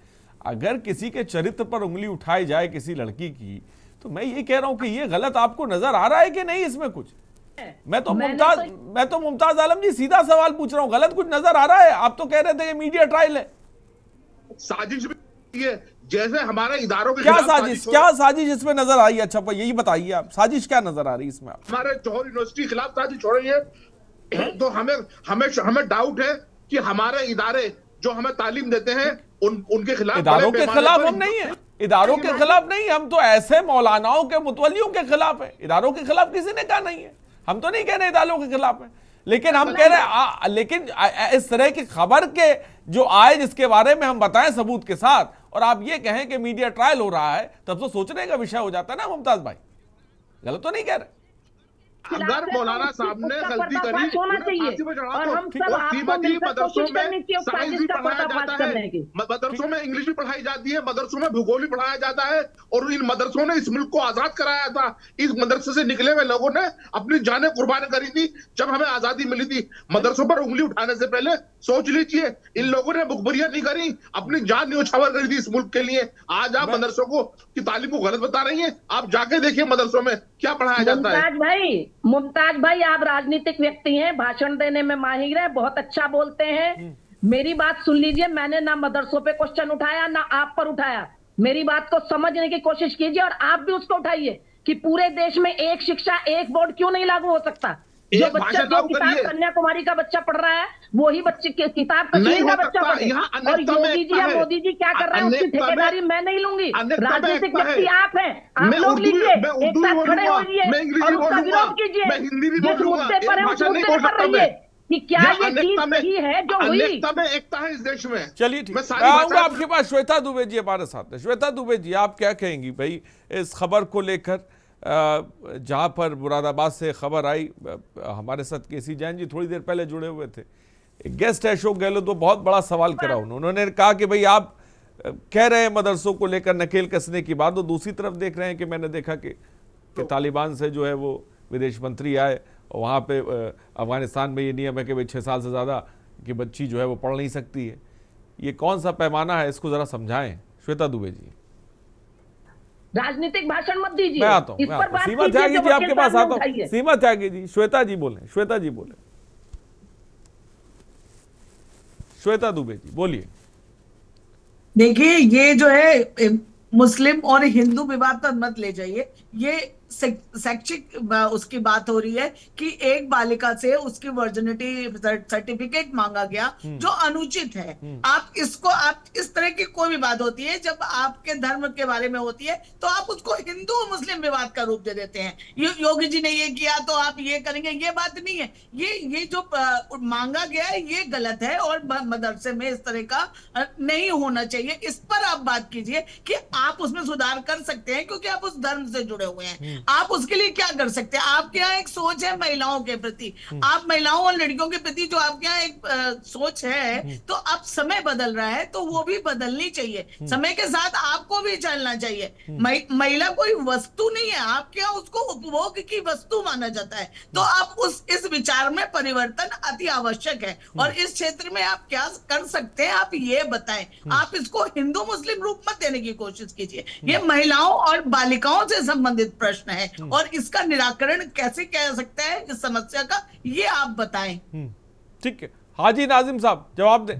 अगर किसी के चरित्र पर उंगली उठाई जाए किसी लड़की की, तो मैं ये कह रहा हूं कि ये गलत आपको नजर आ रहा है कि नहीं इसमें कुछ? मैं तो मुमताज आलम जी सीधा सवाल पूछ रहा हूं, गलत कुछ नजर आ रहा है? आप तो कह रहे थे कि मीडिया ट्रायल है। साजिश भी है, जैसे हमारे इदारों के क्या साजिश इसमें नजर आई? अच्छा यही बताइए आप, साजिश क्या नजर आ रही है इसमें? हमारे जौहर यूनिवर्सिटी के खिलाफ साजिश हो रही है। तो हमें डाउट है कि हमारे इदारे जो हमें तालीम देते हैं उनके खिलाफ, इदारों के खिलाफ हम नहीं है, इदारों के खिलाफ नहीं, हम तो ऐसे मौलानाओं के मुतवलियों के खिलाफ है। इदारों के खिलाफ किसी ने कहा नहीं है, हम तो नहीं कह रहे इदारों के खिलाफ है, लेकिन हम कह रहे लेकिन इस तरह की खबर के जो आए जिसके बारे में हम बताएं सबूत के साथ, और आप ये कहें कि मीडिया ट्रायल हो रहा है, तब तो सोचने का विषय हो जाता है ना मुमताज भाई। गलत तो नहीं कह रहे? अगर मौलाना साहब ने गलती करी फांसी पे चढ़ा दो। मदरसों में साइंस भी पढ़ाया जाता है, मदरसों में इंग्लिश भी पढ़ाई जाती है, मदरसों में भूगोल भी पढ़ाया जाता है, और इन मदरसों ने इस मुल्क को आजाद कराया था। इस मदरसे से निकले हुए लोगों ने अपनी जानें कुर्बान करी थी जब हमें आजादी मिली थी। मदरसों पर उंगली उठाने से पहले सोच लीजिए, इन लोगों ने मुखबरियां नहीं करी, अपनी जान न्यौछावर करी थी इस मुल्क के लिए। आज आप मदरसों को की तालीम को गलत बता रही हैं। आप जाके देखिए मदरसों में क्या पढ़ाया जाता है। मुमताज भाई, आप राजनीतिक व्यक्ति हैं, भाषण देने में माहिर हैं, बहुत अच्छा बोलते हैं। मेरी बात सुन लीजिए, मैंने ना मदरसों पे क्वेश्चन उठाया ना आप पर उठाया। मेरी बात को समझने की कोशिश कीजिए और आप भी उसको उठाइए कि पूरे देश में एक शिक्षा एक बोर्ड क्यों नहीं लागू हो सकता। जो बच्चा जो किताब कन्याकुमारी का बच्चा पढ़ रहा है, वही बच्चे की किताब कश्मीर का बच्चा पढ़े। और योगी जी या मोदी जी क्या कर रहे हैं उसकी ठेकेदारी मैं नहीं लूंगी। राजनीतिक व्यक्ति आप हैं, आप लोग लीजिए, एक साथ खड़े होइए और उसका विरोध कीजिए। जिस मुद्दे पर है उस मुद्दे पर रहिए कि क्या ये चीज सही है जो हुई। एकता है इस देश में। चलिए ठीक, मैं आऊंगा आपके पास। श्वेता दुबे जी हमारे साथ है। श्वेता दुबे जी, आप क्या कहेंगी भाई इस खबर को लेकर? जहाँ पर मुरादाबाद से खबर आई, हमारे साथ केसी जैन जी थोड़ी देर पहले जुड़े हुए थे। एक गेस्ट है अशोक गहलोत, तो बहुत बड़ा सवाल करा उन्होंने कहा कि भाई आप कह रहे हैं मदरसों को लेकर नकेल कसने की बात, तो दूसरी तरफ देख रहे हैं कि मैंने देखा कि तालिबान से जो है वो विदेश मंत्री आए, और वहाँ पे अफगानिस्तान में ये नियम है कि भाई 6 साल से ज़्यादा की बच्ची जो है वो पढ़ नहीं सकती है। ये कौन सा पैमाना है, इसको ज़रा समझाएं श्वेता दुबे जी। राजनीतिक भाषण मत दीजिए। मैं आता हूं। सीमा त्यागी जी आपके पास आता हूं। सीमा त्यागी जी, श्वेता जी बोले, श्वेता जी बोले, श्वेता दुबे जी बोलिए। देखिए, ये जो है मुस्लिम और हिंदू विवाद पर मत ले जाइए। ये शैक्षिक उसकी बात हो रही है कि एक बालिका से उसकी वर्जिनिटी सर्टिफिकेट मांगा गया, जो अनुचित है। आप इस तरह की कोई भी बात होती है जब आपके धर्म के बारे में होती है तो आप उसको हिंदू मुस्लिम विवाद का रूप दे देते हैं। योगी जी ने ये किया तो आप ये करेंगे, ये बात नहीं है। ये जो मांगा गया है ये गलत है और मदरसे में इस तरह का नहीं होना चाहिए। इस पर आप बात कीजिए कि आप उसमें सुधार कर सकते हैं क्योंकि आप उस धर्म से जुड़े हुए हैं। आप उसके लिए क्या कर सकते हैं? आपके यहाँ एक सोच है महिलाओं के प्रति, आप महिलाओं और लड़कियों के प्रति जो आपके यहाँ एक सोच है, तो अब समय बदल रहा है तो वो भी बदलनी चाहिए। समय के साथ आपको भी चलना चाहिए। महिला कोई वस्तु नहीं है, आपके यहाँ उसको उपभोग की वस्तु माना जाता है। तो आप इस विचार में परिवर्तन अति आवश्यक है और इस क्षेत्र में आप क्या कर सकते हैं आप ये बताएं। आप इसको हिंदू मुस्लिम रूप मत देने की कोशिश कीजिए। ये महिलाओं और बालिकाओं से संबंधित प्रश्न है और इसका निराकरण कैसे किया जा सकता है इस समस्या का, ये आप बताएं। ठीक है, हाजी नाजिम साहब जवाब दें।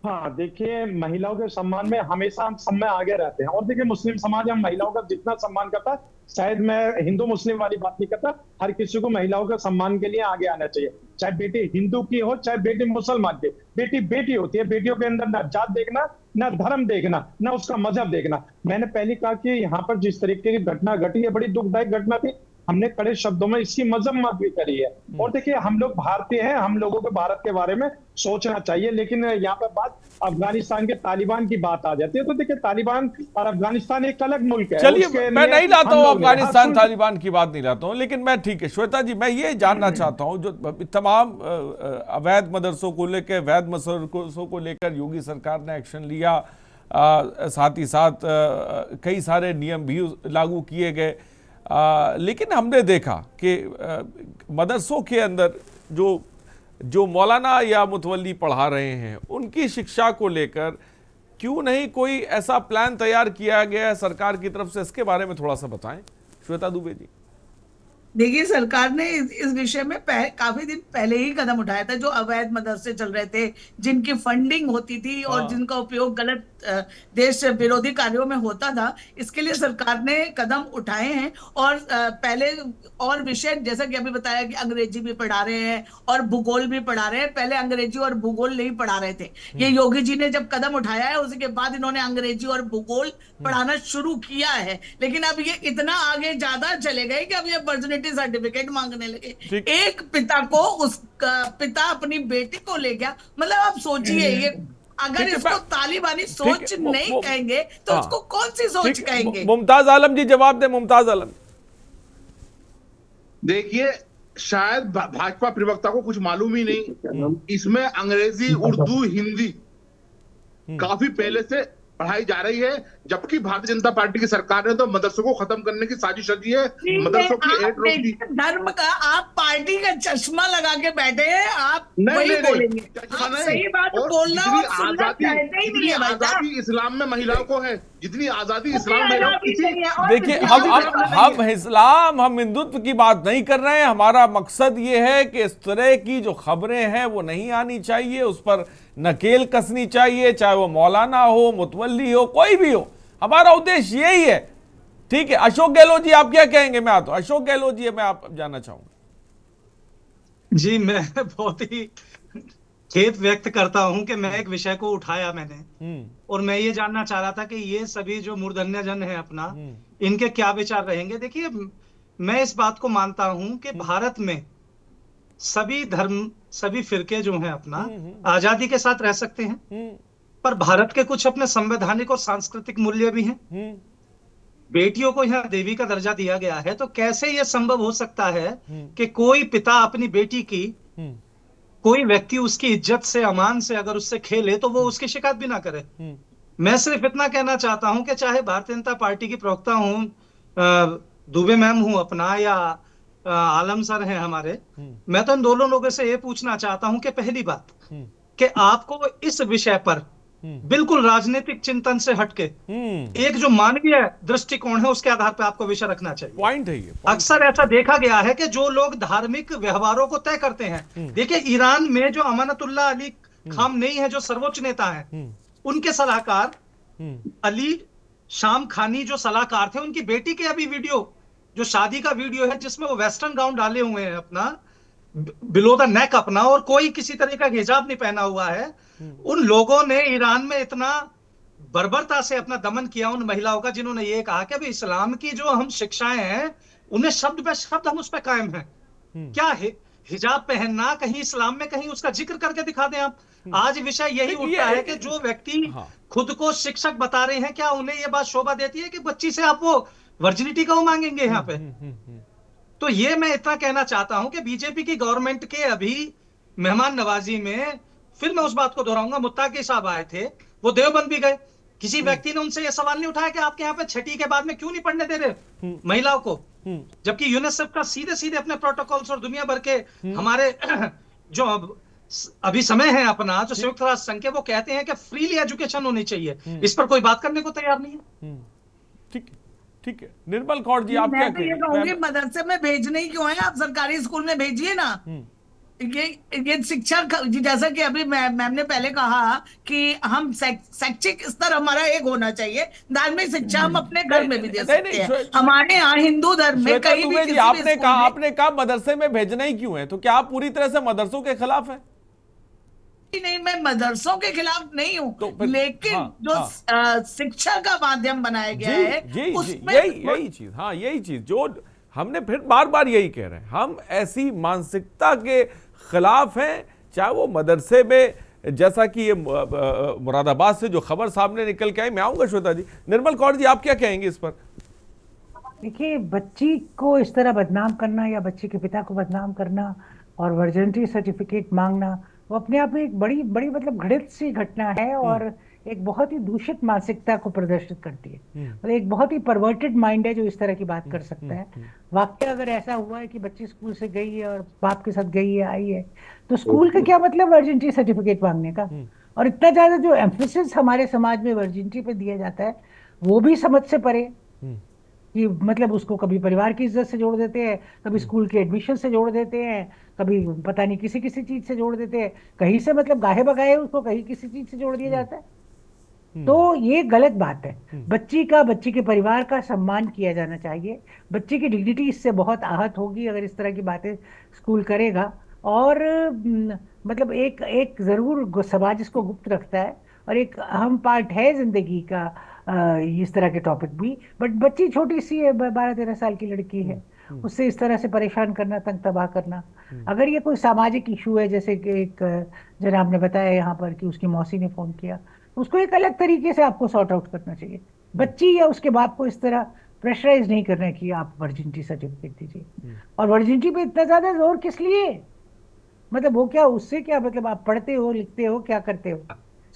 हाँ, देखिए, महिलाओं के सम्मान में हमेशा हम सब में आगे रहते हैं और देखिए मुस्लिम समाज हम महिलाओं का जितना सम्मान करता है, शायद मैं हिंदू मुस्लिम वाली बात नहीं करता, हर किसी को महिलाओं के सम्मान के लिए आगे आना चाहिए। चाहे बेटी हिंदू की हो चाहे बेटी मुसलमान की, बेटी बेटी होती है। बेटियों के अंदर ना जात देखना, ना धर्म देखना, ना उसका मजहब देखना। मैंने पहले कहा कि यहाँ पर जिस तरीके की घटना घटी है बड़ी दुखदायक घटना थी, हमने कड़े शब्दों में इसकी मजम्मत भी करी है। और देखिए हम लोग भारतीय हैं, हम लोगों को भारत के बारे में सोचना चाहिए। लेकिन यहाँ पर बात अफगानिस्तान के तालिबान की बात आ जाती है, तो देखिए तालिबान और अफगानिस्तान एक अलग मुल्क है। चलिए, मैं नहीं लाता हूँ अफगानिस्तान तालिबान की बात नहीं लाता हूँ, लेकिन मैं ठीक है श्वेता जी, मैं ये जानना चाहता हूँ जो तमाम अवैध मदरसों को लेकर, वैध मदरसों को लेकर योगी सरकार ने एक्शन लिया, साथ ही साथ कई सारे नियम भी लागू किए गए, लेकिन हमने देखा कि मदरसों के अंदर जो मौलाना या मुतवल्ली पढ़ा रहे हैं उनकी शिक्षा को लेकर क्यों नहीं कोई ऐसा प्लान तैयार किया गया है सरकार की तरफ से? इसके बारे में थोड़ा सा बताएं श्वेता दुबे जी। देखिए, सरकार ने इस विषय में काफी दिन पहले ही कदम उठाया था। जो अवैध मदरसे चल रहे थे, जिनकी फंडिंग होती थी और जिनका उपयोग गलत देश विरोधी कार्यों में होता था, इसके लिए सरकार ने कदम उठाए हैं। और पहले और विषय जैसा कि अभी बताया कि अंग्रेजी भी पढ़ा रहे हैं और भूगोल भी पढ़ा रहे हैं। पहले अंग्रेजी और भूगोल नहीं पढ़ा रहे थे। ये योगी जी ने जब कदम उठाया है उसके बाद इन्होंने अंग्रेजी और भूगोल पढ़ाना शुरू किया है। लेकिन अब ये इतना आगे ज्यादा चले गए कि अब ये वर्जिनिटी सर्टिफिकेट मांगने लगे। एक पिता को उसका पिता अपनी बेटी को ले गया, मतलब आप सोचिए, ये अगर इसको तालिबानी सोच नहीं कहेंगे तो उसको कौन सी सोच कहेंगे? मुमताज आलम जी जवाब दे। मुमताज आलम, देखिए, शायद भाजपा प्रवक्ता को कुछ मालूम ही नहीं, इसमें अंग्रेजी, उर्दू, हिंदी काफी पहले से पढ़ाई जा रही है, जबकि भारतीय जनता पार्टी की सरकार ने तो मदरसों को खत्म करने की साजिश रची है। मदरसों की एड रोक दी। धर्म का आप पार्टी का चश्मा लगा के बैठे हैं, आप वही बोलेंगे। आप सही बात बोलना और सुनना चाहते ही नहीं है। आजादी इस्लाम में महिलाओं को है, जितनी आजादी इस्लाम में। देखिए, हम इस्लाम, हम हिंदुत्व की बात नहीं कर रहे हैं। हमारा मकसद ये है कि इस तरह की जो खबरें हैं वो नहीं आनी चाहिए, उस पर नकेल कसनी चाहिए, चाहे वो मौलाना हो, मुतवल्ली हो, कोई भी हो। हमारा उद्देश्य यही है। ठीक है, अशोक गहलोत जी आप क्या कहेंगे? मैं आता हूं, अशोक गहलोत जी, मैं आप जानना चाहूंगा। जी, मैं बहुत ही खेद व्यक्त करता हूं कि मैं एक विषय को उठाया मैंने, और मैं ये जानना चाह रहा था कि ये सभी जो मूर्धन्य जन है अपना, इनके क्या विचार रहेंगे। देखिए, मैं इस बात को मानता हूं कि भारत में सभी धर्म, सभी फिरके जो हैं अपना आजादी के साथ रह सकते हैं, पर भारत के कुछ अपने संवैधानिक और सांस्कृतिक मूल्य भी हैं। बेटियों को यहाँ देवी का दर्जा दिया गया है, तो कैसे यह संभव हो सकता है कि कोई पिता अपनी बेटी की, कोई व्यक्ति उसकी इज्जत से, अमान से अगर उससे खेले तो वो उसकी शिकायत भी ना करे। मैं सिर्फ इतना कहना चाहता हूं कि चाहे भारतीय जनता पार्टी की प्रवक्ता हूं, दुबे मैम हूं अपना, या आलम सर हैं हमारे, मैं तो इन दोनों लोगों से ये पूछना चाहता हूं कि पहली बात कि आपको इस विषय पर बिल्कुल राजनीतिक चिंतन से हटके एक जो मानवीय दृष्टिकोण है उसके आधार पर आपको विषय रखना चाहिए। पॉइंट है ये। अक्सर ऐसा देखा गया है कि जो लोग धार्मिक व्यवहारों को तय करते हैं, देखिए ईरान में जो अमानतुल्लाह अली खामनेई है, जो सर्वोच्च नेता है, उनके सलाहकार अली शाम खानी जो सलाहकार थे, उनकी बेटी के अभी वीडियो, जो शादी का वीडियो है जिसमें वो वेस्टर्न गाउन डाले हुए हैं अपना बिलो द नेक अपना, और कोई किसी तरह का हिजाब नहीं पहना हुआ है। उन लोगों ने ईरान में इतना बर्बरता से अपना दमन किया उन महिलाओं का, जिन्होंने ये कहा कि अभी इस्लाम की जो हम शिक्षाएं हैं उन्हें शब्द पे शब्द हम उस पर कायम हैं। क्या है हिजाब पहनना, कहीं इस्लाम में कहीं उसका जिक्र करके दिखा दें आप। आज विषय यही उठता है कि जो व्यक्ति खुद को शिक्षक बता रहे हैं, क्या उन्हें ये बात शोभा देती है कि बच्ची से आप वो वर्जिनिटी का वो मांगेंगे यहाँ पे। तो ये मैं इतना कहना चाहता हूं कि बीजेपी की गवर्नमेंट के अभी मेहमान नवाजी में, फिर मैं उस बात को दोहराऊंगा, मुत्ताकी साहब आए थे, वो देवबंद भी गए, किसी व्यक्ति ने उनसे ये सवाल नहीं उठाया कि आपके यहाँ पे छठी के बाद में क्यों नहीं पढ़ने दे रहे महिलाओं को, जबकि यूनिसेफ का सीधे सीधे अपने प्रोटोकॉल्स और दुनिया भर के हमारे जो अभी समय है अपना, जो संयुक्त राष्ट्र संघ के, वो कहते हैं कि फ्रीली एजुकेशन होनी चाहिए। इस पर कोई बात करने को तैयार नहीं है। ठीक है, ठीक है। निर्मल कौर जी, आप क्या कहेंगे? मदरसे में भेजने ही क्यों है, आप सरकारी स्कूल में भेजिए ना। ये शिक्षा, जैसा कि अभी मैम ने पहले कहा कि हम शैक्षिक स्तर हमारा एक होना चाहिए, धार्मिक शिक्षा हम अपने घर में भी दे सकते हैं। हमारे यहाँ हिंदू धर्म में कहीं भी आपने कहा मदरसे में भेजना ही क्यों है, तो क्या आप पूरी तरह से मदरसों के खिलाफ हैं? नहीं, मैं मदरसों के खिलाफ नहीं हूँ, तो लेकिन जो शिक्षा का माध्यम बनाया गया है उसमें यही चीज, हाँ यही चीज जो हमने फिर बार बार यही कह रहे हैं, हम ऐसी मानसिकता के खिलाफ हैं। चाहे वो मदरसे में, जैसा कि ये मुरादाबाद से जो खबर सामने निकल के आई, मैं आऊंगा श्वेता जी। निर्मल कौर जी, आप क्या कहेंगे इस पर? देखिए, बच्ची को इस तरह बदनाम करना या बच्चे के पिता को बदनाम करना और वर्जिनिटी सर्टिफिकेट मांगना, वो अपने आप में एक बड़ी बड़ी मतलब घृणित सी घटना है और एक बहुत ही दूषित मानसिकता को प्रदर्शित करती है। मतलब एक बहुत ही परवर्टेड माइंड है जो इस तरह की बात कर सकता है। वाकया अगर ऐसा हुआ है कि बच्ची स्कूल से गई है और बाप के साथ गई है, आई है, तो स्कूल का क्या मतलब वर्जिनिटी सर्टिफिकेट मांगने का? और इतना ज्यादा जो एम्फेसिस हमारे समाज में वर्जिनिटी पे दिया जाता है, वो भी समझ से परे कि मतलब उसको कभी परिवार की इज्जत से जोड़ देते हैं, कभी स्कूल के एडमिशन से जोड़ देते हैं, कभी पता नहीं किसी किसी चीज से जोड़ देते हैं, कहीं से मतलब गाहे बगाए उसको कहीं किसी चीज से जोड़ दिया जाता है। तो ये गलत बात है। बच्ची के परिवार का सम्मान किया जाना चाहिए। बच्ची की डिग्निटी इससे बहुत आहत होगी अगर इस तरह की बातें स्कूल करेगा। और मतलब एक जरूर समाज इसको गुप्त रखता है और एक अहम पार्ट है जिंदगी का इस तरह के टॉपिक भी। बट बच्ची छोटी सी है, 12-13 साल की लड़की है, उससे इस तरह से परेशान करना, तंग तबाह करना, अगर ये कोई सामाजिक इशू है, जैसे कि एक जनाब ने बताया यहाँ पर कि उसकी मौसी ने फोन किया, उसको एक अलग तरीके से आपको सॉर्ट आउट करना चाहिए। बच्ची या उसके बाप को इस तरह प्रेशराइज नहीं करना कि आप वर्जिनिटी सर्टिफिकेट दीजिए। और वर्जिनिटी पे इतना ज्यादा जोर किस लिए? मतलब वो क्या, उससे क्या मतलब? आप पढ़ते हो, लिखते हो, क्या करते हो?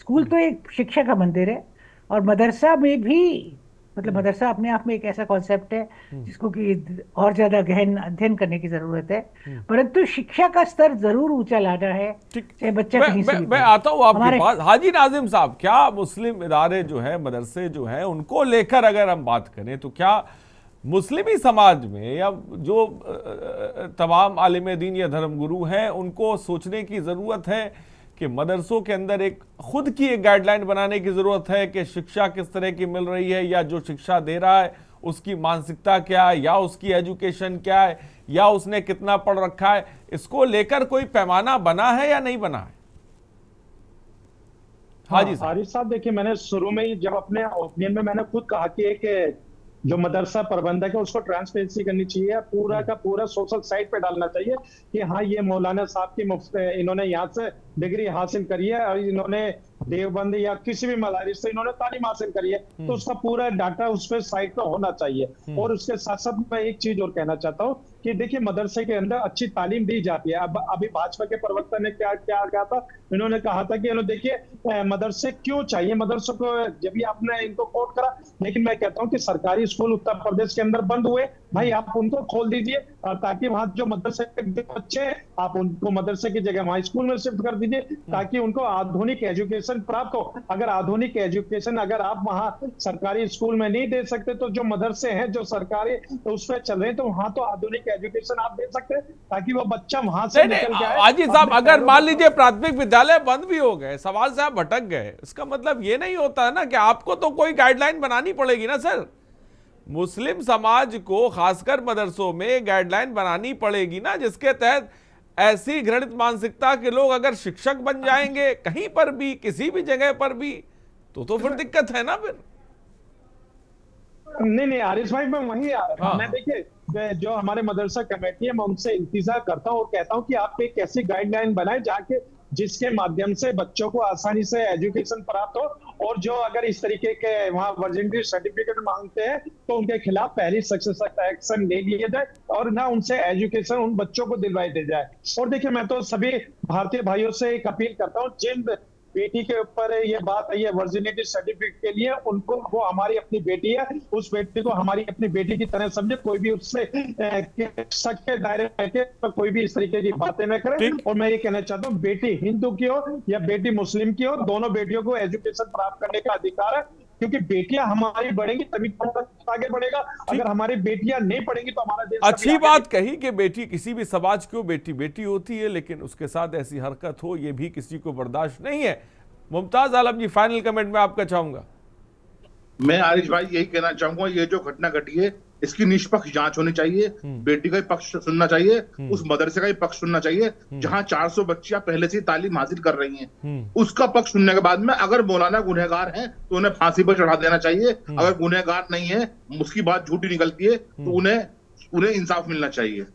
स्कूल तो एक शिक्षा का मंदिर है और मदरसा में भी मतलब मदरसा अपने आप में एक ऐसा कॉन्सेप्ट है जिसको कि और ज्यादा गहन अध्ययन करने की जरूरत है, परंतु शिक्षा का स्तर जरूर ऊंचा लाना है, चाहे बच्चा कहीं से भी। मैं आता हूँ आपके पास। हाजी नाजिम साहब, क्या मुस्लिम इदारे जो है, मदरसे जो है, उनको लेकर अगर हम बात करें तो क्या मुस्लिमी समाज में या जो तमाम आलिम दीन या धर्मगुरु हैं उनको सोचने की ज़रूरत है कि मदरसों के अंदर एक खुद की एक गाइडलाइन बनाने की ज़रूरत है कि शिक्षा किस तरह की मिल रही है, या जो शिक्षा दे रहा है उसकी मानसिकता क्या है, या उसकी एजुकेशन क्या है, या उसने कितना पढ़ रखा है? इसको लेकर कोई पैमाना बना है या नहीं बना है? हाजी साहब, देखिए, मैंने शुरू में ही जब अपने ओपिनियन में मैंने खुद कहा कि एक जो मदरसा प्रबंधक है उसको ट्रांसपेरेंसी करनी चाहिए, पूरा का पूरा सोशल साइट पे डालना चाहिए कि हाँ, ये मौलाना साहब की मुफ्त इन्होंने यहाँ से डिग्री हासिल करी है और इन्होंने देवबंद या किसी भी मदारिस से इन्होंने तालीम हासिल करी है, तो उसका पूरा डाटा उस पर साइट पे होना चाहिए। और उसके साथ साथ मैं एक चीज और कहना चाहता हूँ कि देखिए, मदरसे के अंदर अच्छी तालीम दी जाती है। अब अभी भाजपा के प्रवक्ता ने क्या कहा था, इन्होंने कहा था कि देखिए मदरसे क्यों चाहिए, मदरसों को जब भी आपने इनको कोट करा, लेकिन मैं कहता हूँ कि सरकारी स्कूल उत्तर प्रदेश के अंदर बंद हुए भाई आप उनको खोल दीजिए, ताकि वहाँ जो मदरसे के बच्चे हैं आप उनको मदरसे की जगह वहाँ स्कूल में शिफ्ट कर दीजिए, ताकि उनको आधुनिक एजुकेशन प्राप्त हो। अगर आधुनिक एजुकेशन अगर आप वहाँ सरकारी स्कूल में नहीं दे सकते, तो जो मदरसे हैं जो सरकारी तो उस पर चल रहे हैं, तो वहाँ तो आधुनिक एजुकेशन आप दे सकते हैं, ताकि वो बच्चा वहां से निकल के आए। आजी साहब, अगर मान लीजिए प्राथमिक विद्यालय बंद भी हो गए, सवाल से आप भटक गए, इसका मतलब ये नहीं होता है ना कि आपको तो कोई गाइडलाइन बनानी पड़ेगी ना सर। मुस्लिम समाज को खासकर मदरसों में गाइडलाइन बनानी पड़ेगी ना, जिसके तहत ऐसी घृणित मानसिकता के लोग अगर शिक्षक बन जाएंगे कहीं पर भी किसी भी जगह पर भी, तो फिर दिक्कत है ना फिर। नहीं आरिश भाई, मैं वही आ रहा मैं देखिए जो हमारे मदरसा कमेटी है मैं उनसे इंतजार करता हूँ और कहता हूँ कि आप एक ऐसी गाइडलाइन बनाए जाके जिसके माध्यम से बच्चों को आसानी से एजुकेशन प्राप्त हो, और जो अगर इस तरीके के वहाँ वर्जिनिटी सर्टिफिकेट मांगते हैं तो उनके खिलाफ पहली सख्त एक्शन ले लिया जाए और ना उनसे एजुकेशन उन बच्चों को दिलवाई दी जाए। और देखिए मैं तो सभी भारतीय भाइयों से एक अपील करता हूँ, जिन बेटी के ऊपर ये बात आई है वर्जिनिटी सर्टिफिकेट के लिए, उनको वो हमारी अपनी बेटी है, उस बेटी को हमारी अपनी बेटी की तरह समझे, कोई भी उससे शक के दायरे में तो कोई भी इस तरीके की बातें न करे। और मैं ये कहना चाहता हूँ, बेटी हिंदू की हो या बेटी मुस्लिम की हो, दोनों बेटियों को एजुकेशन प्राप्त करने का अधिकार है, क्योंकि बेटियां हमारी बढ़ेंगी तभी आगे बढ़ेगा। अगर हमारी बेटियां नहीं पढ़ेंगी तो हमारा देश अच्छी बात कही कि बेटी किसी भी समाज की हो, बेटी बेटी होती है, लेकिन उसके साथ ऐसी हरकत हो ये भी किसी को बर्दाश्त नहीं है। मुमताज आलम जी, फाइनल कमेंट में आपका चाहूंगा। मैं आरिश भाई यही कहना चाहूंगा, ये जो घटना घटी है इसकी निष्पक्ष जांच होनी चाहिए, बेटी का भी पक्ष सुनना चाहिए, उस मदरसे का भी पक्ष सुनना चाहिए जहां 400 बच्चियां पहले से तालीम हासिल कर रही हैं, उसका पक्ष सुनने के बाद में अगर मौलाना गुनहगार हैं तो उन्हें फांसी पर चढ़ा देना चाहिए, अगर गुनहगार नहीं है, उसकी बात झूठी निकलती है तो उन्हें इंसाफ मिलना चाहिए।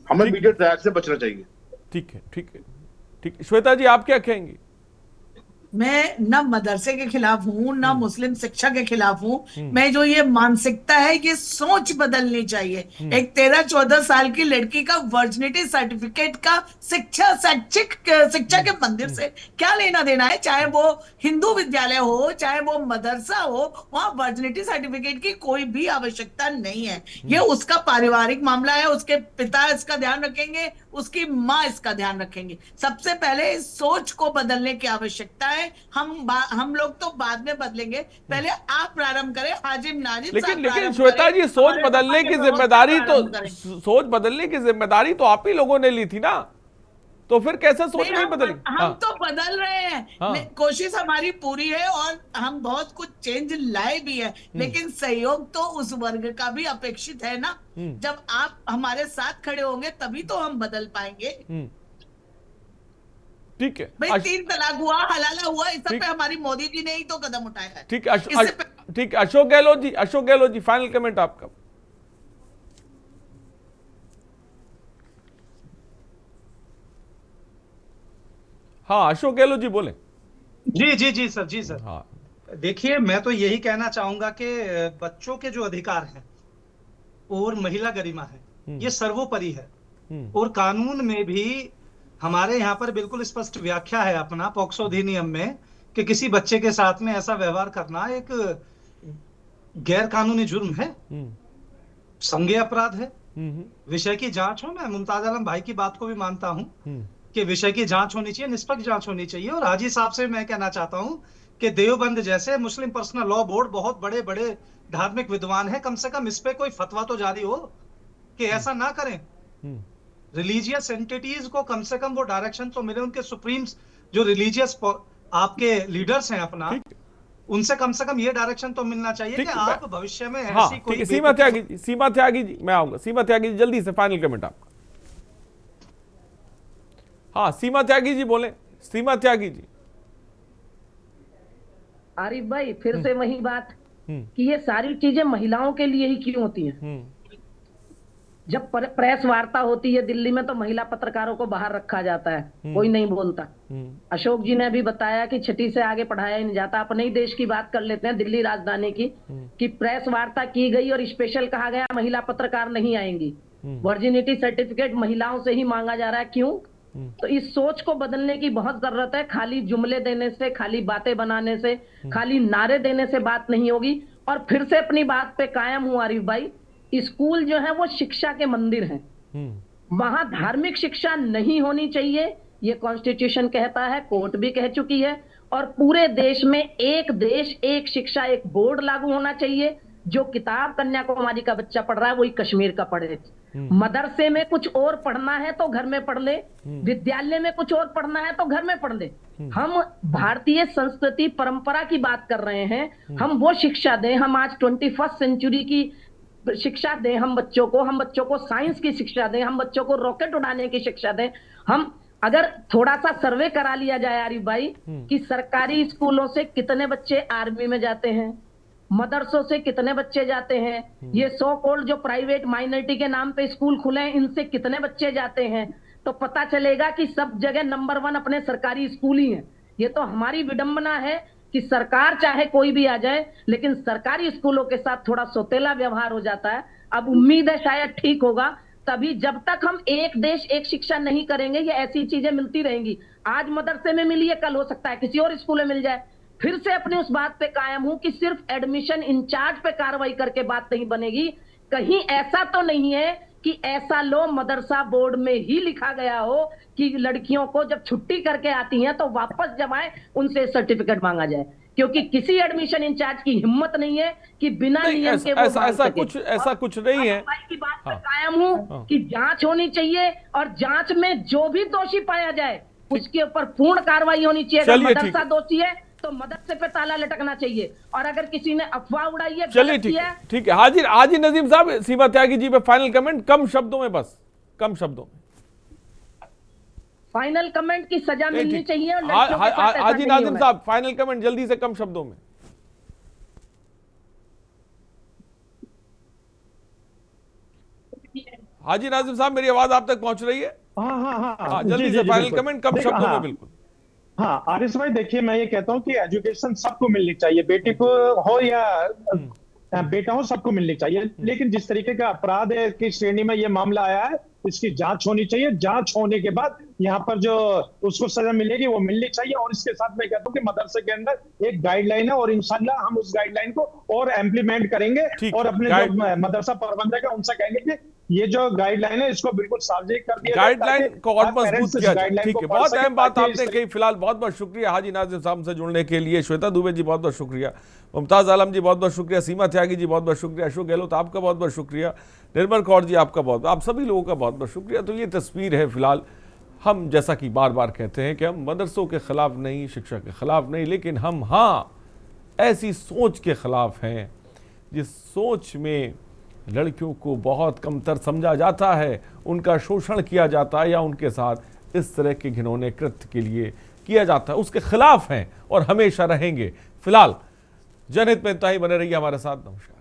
हमें मीडिया ट्रायल से बचना चाहिए। ठीक है, ठीक है, ठीक है। श्वेता जी, आप क्या कहेंगी? मैं न मदरसे के खिलाफ हूँ न मुस्लिम शिक्षा के खिलाफ हूँ। मैं जो ये मानसिकता है ये सोच बदलनी चाहिए। एक 13-14 साल की लड़की का वर्जिनिटी सर्टिफिकेट का शिक्षा के मंदिर से क्या लेना देना है? चाहे वो हिंदू विद्यालय हो चाहे वो मदरसा हो, वहां वर्जिनिटी सर्टिफिकेट की कोई भी आवश्यकता नहीं है। ये उसका पारिवारिक मामला है, उसके पिता इसका ध्यान रखेंगे, उसकी माँ इसका ध्यान रखेंगे। सबसे पहले इस सोच को बदलने की आवश्यकता है। हम लोग तो बाद में बदलेंगे, पहले आप प्रारंभ करें हाजिम नाजिम। लेकिन श्वेता जी, सोच बदलने की जिम्मेदारी तो आप ही लोगों ने ली थी ना, तो फिर कैसे सोच नहीं बदली? हम तो बदल रहे हैं, कोशिश हमारी पूरी है और हम बहुत कुछ चेंज लाए भी है, लेकिन सहयोग तो उस वर्ग का भी अपेक्षित है ना। जब आप हमारे साथ खड़े होंगे तभी तो हम बदल पाएंगे। ठीक है भाई, 3 तलाक हुआ, हलाला हुआ, इस सब पे हमारी मोदी जी ने ही तो कदम उठाया है। ठीक है, ठीक है। अशोक गहलोत जी, फाइनल कमेंट आपका। हाँ, अशोक गहलोत जी बोले। जी सर। हाँ, देखिए, मैं तो यही कहना चाहूंगा कि बच्चों के जो अधिकार हैं और महिला गरिमा है ये सर्वोपरि है, और कानून में भी हमारे यहाँ पर बिल्कुल स्पष्ट व्याख्या है अपना पॉक्सो अधिनियम में कि किसी बच्चे के साथ में ऐसा व्यवहार करना एक गैर कानूनी जुर्म है, संज्ञेय अपराध है। विषय की जांच हो, मैं मुमताज आलम भाई की बात को भी मानता हूं कि विषय की जांच होनी चाहिए, निष्पक्ष जांच होनी चाहिए। और हाजी साहब से मैं कहना चाहता हूं कि देवबंद जैसे मुस्लिम पर्सनल लॉ बोर्ड बहुत बड़े बड़े धार्मिक विद्वान है, कम से कम इस पे कोई फतवा तो जारी हो कि ऐसा ना करें। रिलीजियस एंटिटीज को कम से कम वो डायरेक्शन तो मिले, उनके सुप्रीम जो रिलीजियस आपके लीडर्स हैं अपना, उनसे कम से कम ये डायरेक्शन तो मिलना चाहिए कि आप भविष्य में ऐसी कोई। सीमा त्यागी जी, मैं आऊंगा। सीमा त्यागी जी, जल्दी से फाइनल कमेंट आपका। हाँ, सीमा त्यागी जी बोले। सीमा त्यागी जी। आरिफ भाई, फिर से वही बात कि ये सारी चीजें महिलाओं के लिए ही क्यों होती हैं? जब प्रेस वार्ता होती है दिल्ली में तो महिला पत्रकारों को बाहर रखा जाता है, कोई नहीं बोलता। अशोक जी ने भी बताया कि 6ठी से आगे पढ़ाया ही नहीं जाता। अपने ही देश की बात कर लेते हैं, दिल्ली राजधानी की, कि प्रेस वार्ता की गई और स्पेशल कहा गया महिला पत्रकार नहीं आएंगी। वर्जिनिटी सर्टिफिकेट महिलाओं से ही मांगा जा रहा है, क्यों? तो इस सोच को बदलने की बहुत जरूरत है। खाली जुमले देने से, खाली बातें बनाने से, खाली नारे देने से बात नहीं होगी। और फिर से अपनी बात पे कायम हूं आरिफ भाई, स्कूल जो है वो शिक्षा के मंदिर हैं, वहां धार्मिक शिक्षा नहीं होनी चाहिए, ये कॉन्स्टिट्यूशन कहता है, कोर्ट भी कह चुकी है। और पूरे देश में एक देश एक शिक्षा एक बोर्ड लागू होना चाहिए। जो किताब कन्याकुमारी का बच्चा पढ़ रहा है वही कश्मीर का पढ़े। मदरसे में कुछ और पढ़ना है तो घर में पढ़ ले, विद्यालय में कुछ और पढ़ना है तो घर में पढ़ ले। हम भारतीय संस्कृति परंपरा की बात कर रहे हैं, हम वो शिक्षा दें, हम आज 21st सेंचुरी की शिक्षा दें हम बच्चों को साइंस की शिक्षा दें, हम बच्चों को रॉकेट उड़ाने की शिक्षा दें। हम अगर थोड़ा सा सर्वे करा लिया जाए आरिफ भाई कि सरकारी स्कूलों से कितने बच्चे आर्मी में जाते हैं, मदरसों से कितने बच्चे जाते हैं, ये सो कॉल्ड जो प्राइवेट माइनॉरिटी के नाम पे स्कूल खुले हैं इनसे कितने बच्चे जाते हैं, तो पता चलेगा कि सब जगह नंबर 1 अपने सरकारी स्कूल ही हैं। ये तो हमारी विडंबना है कि सरकार चाहे कोई भी आ जाए लेकिन सरकारी स्कूलों के साथ थोड़ा सौतेला व्यवहार हो जाता है। अब उम्मीद है शायद ठीक होगा, तभी जब तक हम एक देश एक शिक्षा नहीं करेंगे ये ऐसी चीजें मिलती रहेंगी। आज मदरसे में मिली है, कल हो सकता है किसी और स्कूल में मिल जाए। फिर से अपनी उस बात पे कायम हूं कि सिर्फ एडमिशन इंचार्ज पे कार्रवाई करके बात नहीं बनेगी। कहीं ऐसा तो नहीं है कि ऐसा लो मदरसा बोर्ड में ही लिखा गया हो कि लड़कियों को जब छुट्टी करके आती हैं तो वापस जब आए उनसे सर्टिफिकेट मांगा जाए, क्योंकि किसी एडमिशन इंचार्ज की हिम्मत नहीं है कि बिना नियम के वो ऐसा कुछ नहीं है। की बात पर कायम हूं कि जांच होनी चाहिए और जांच में जो भी दोषी पाया जाए उसके ऊपर पूर्ण कार्रवाई होनी चाहिए। अगर मदरसा दोषी है तो मदरसे पे ताला लटकना चाहिए, और अगर किसी ने अफवाह उड़ाई है, चलिए ठीक है। हाजी नजीम साहब, सीमा त्यागी जी पे फाइनल कमेंट, कम शब्दों में, बस कम शब्दों में फाइनल कमेंट की सजा मिलनी चाहिए। हाजी नाजिम साहब फाइनल कमेंट जल्दी से, कम शब्दों में। हाजी नाजिम साहब मेरी आवाज आप तक पहुंच रही है? हाँ, जल्दी से फाइनल कमेंट, कम शब्दों में। बिल्कुल हाँ आरिफ भाई, देखिए मैं ये कहता हूँ कि एजुकेशन सबको मिलनी चाहिए, बेटी को हो या बेटा हो, सबको मिलनी चाहिए। लेकिन जिस तरीके का अपराध की श्रेणी में ये मामला आया है इसकी जांच होनी चाहिए। जांच होने के बाद यहाँ पर जो उसको सजा मिलेगी वो मिलनी चाहिए। और इसके साथ मैं कहता हूँ कि मदरसे के अंदर एक गाइडलाइन है और इंशाल्लाह हम उस गाइडलाइन को और इम्प्लीमेंट करेंगे और अपने जो मदरसा प्रबंधक है उनसे कहेंगे कि ये जो गाइडलाइन है इसको बिल्कुल सार्वजनिक कर दिया, गाइडलाइन को और मजबूत किया जाए। ठीक है, बहुत अहम बात आपने कही। फिलहाल बहुत बहुत शुक्रिया हाजी नाजिम साहब से जुड़ने के लिए। श्वेता दुबे जी बहुत बहुत शुक्रिया, मुमताज आलम जी बहुत बहुत शुक्रिया, सीमा त्यागी जी बहुत बहुत शुक्रिया, अशोक गहलोत आपका बहुत बहुत शुक्रिया, निर्मल कौर जी आपका बहुत, आप सभी लोगों का बहुत बहुत शुक्रिया। तो ये तस्वीर है। फिलहाल हम जैसा कि बार बार कहते हैं कि हम मदरसों के खिलाफ नहीं, शिक्षा के खिलाफ नहीं, लेकिन हम ऐसी सोच के खिलाफ हैं जिस सोच में लड़कियों को बहुत कमतर समझा जाता है, उनका शोषण किया जाता है या उनके साथ इस तरह के घिनौने कृत्य के लिए किया जाता है, उसके खिलाफ हैं और हमेशा रहेंगे। फिलहाल जनहित में इतना ही, बने रहिए हमारे साथ। नमस्कार।